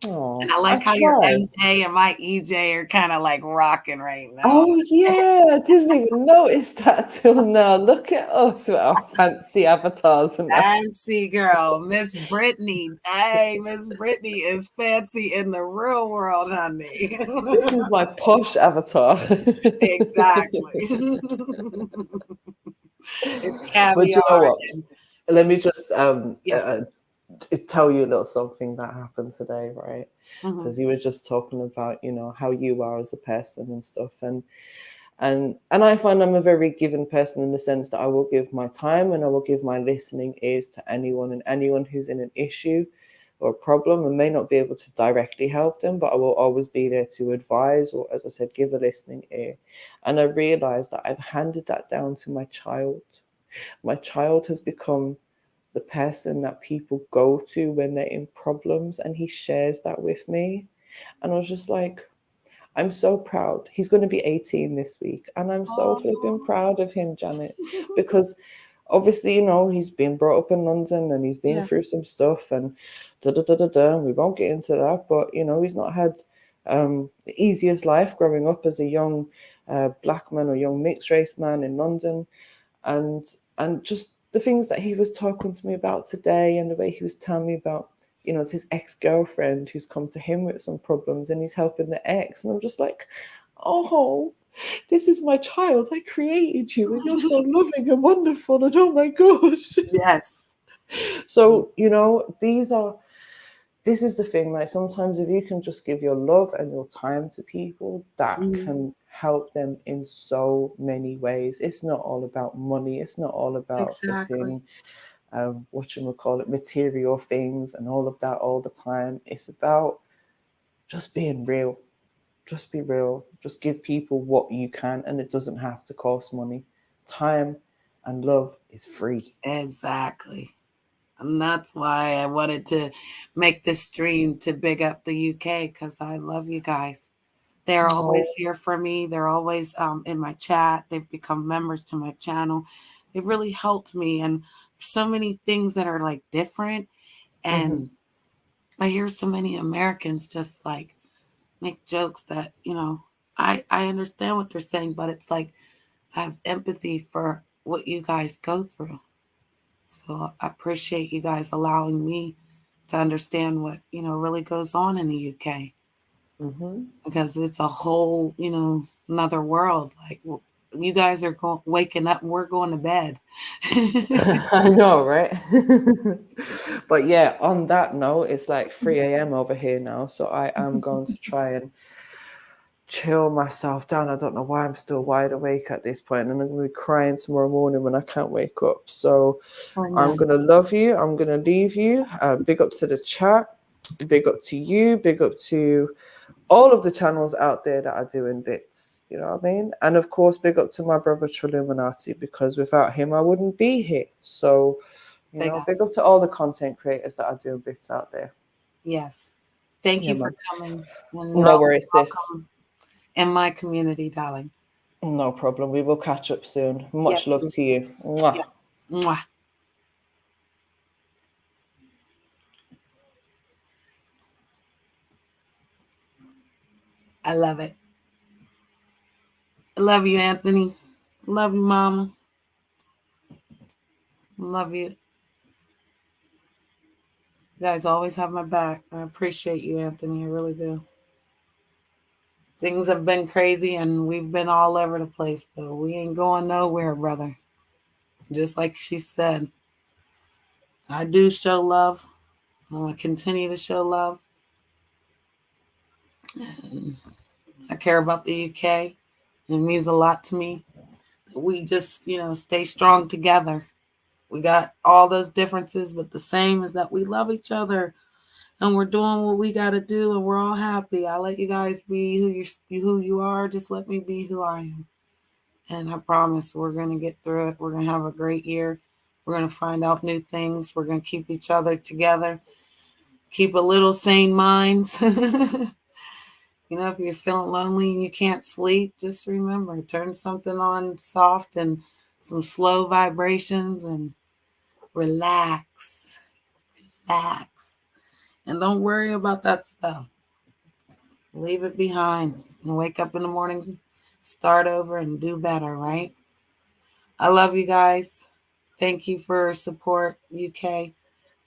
And Oh, I I like how your tried. MJ and my EJ are kind of like rocking right now. Oh yeah, I didn't even notice that till now. Look at us with our fancy avatars and that. Fancy girl, Miss Brittany. Hey, Miss Brittany is fancy in the real world, honey. This is my posh avatar. Exactly. It's But you know caviar. what? Let me just Yes. tell you a little something that happened today, right? Mhm. Because you were just talking about, how you are as a person and stuff, and I find I'm a very given person in the sense that I will give my time and I will give my listening ears to anyone who's in an issue or a problem, and may not be able to directly help them, but I will always be there to advise, or, as I said, give a listening ear. And I realized that I've handed that down to my child. My child has become the person that people go to when they're in problems, and he shares that with me. And I was just like, I'm so proud. He's going to be 18 this week, and I'm so flipping proud of him, Janet, because obviously, he's been brought up in London and he's been Yeah. through some stuff and da da da da da. We won't get into that, but he's not had the easiest life growing up as a young black man or young mixed race man in London, and just the things that he was talking to me about today, and the way he was telling me about, it's his ex-girlfriend who's come to him with some problems and he's helping the ex. And I'm just like, oh, this is my child. I created you and you're so loving and wonderful. And oh my gosh. Yes. So, this is the thing, like sometimes if you can just give your love and your time to people, that Mhm. can help them in so many ways. It's not all about money. It's not all about Exactly. flipping material things and all of that all the time. It's about just being real. Just be real. Just give people what you can, and it doesn't have to cost money. Time and love is free. Exactly. And that's why I wanted to make this stream to big up the UK, because I love you guys. They're always Oh. here for me. They're always in my chat. They've become members to my channel. They've really helped me. And so many things that are like different. Mhm. And I hear so many Americans just like make jokes that, I understand what they're saying, but it's like I have empathy for what you guys go through. So I appreciate you guys allowing me to understand what, really goes on in the UK, Mhm. because it's a whole, another world. Like, you guys are waking up and we're going to bed. I know, right? But yeah, on that note, it's like 3 a.m. over here now, so I am going to try and chill myself down. I don't know why I'm still wide awake at this point, and I'm going to be crying tomorrow morning when I can't wake up. So I I'm know. going to love you. I'm going to leave you. Big up to the chat. Big up to you. Big up to all of the channels out there that are doing bits. You know what I mean? And of course, big up to my brother Triluminati, because without him, I wouldn't be here. So, Big big ups. up to all the content creators that are doing bits out there. Yes. Thank Yeah, you for man. coming. And you're No always worries, sis. welcome in my community, darling. No problem. We will catch up soon. Much Yes. love to you. Mwah. Yes. Mwah. I love it. I love you, Anthony. Love you, Mama. Love you. You guys always have my back. I appreciate you, Anthony. I really do. Things have been crazy and we've been all over the place, but we ain't going nowhere, brother. Just like she said, I do show love. I'm going to continue to show love. And I care about the UK. It means a lot to me. We just, stay strong together. We got all those differences, but the same is that we love each other and we're doing what we got to do, and we're all happy. I let you guys be who you are. Just let me be who I am. And I promise we're going to get through it. We're going to have a great year. We're going to find out new things. We're going to keep each other together. Keep a little sane minds. You know, if you're feeling lonely and you can't sleep, just remember, turn something on soft and some slow vibrations and relax. Relax. And don't worry about that stuff. Leave it behind and wake up in the morning, start over and do better, right? I love you guys. Thank you for support, UK.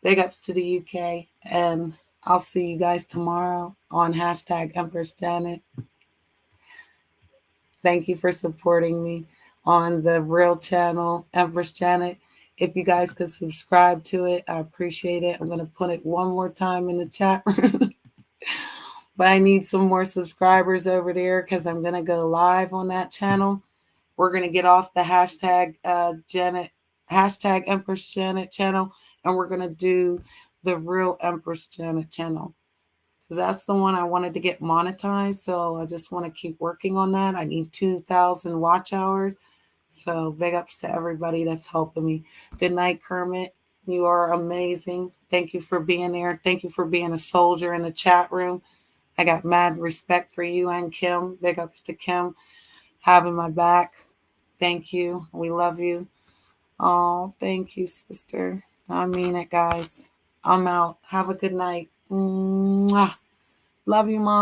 Big ups to the UK. And I'll see you guys tomorrow on hashtag Empress Janet. Thank you for supporting me on the real channel, Empress Janet. If you guys could subscribe to it, I appreciate it. I'm going to put it one more time in the chat room. But I need some more subscribers over there because I'm going to go live on that channel. We're going to get off the hashtag Empress Janet channel, and we're going to do the real Empress Janet channel, because that's the one I wanted to get monetized. So I just want to keep working on that. I need 2,000 watch hours. So big ups to everybody that's helping me. Good night, Kermit. You are amazing. Thank you for being there. Thank you for being a soldier in the chat room. I got mad respect for you and Kim. Big ups to Kim having my back. Thank you. We love you. Oh, thank you, sister. I mean it, guys. I'm out. Have a good night. Mwah. Love you, Mom.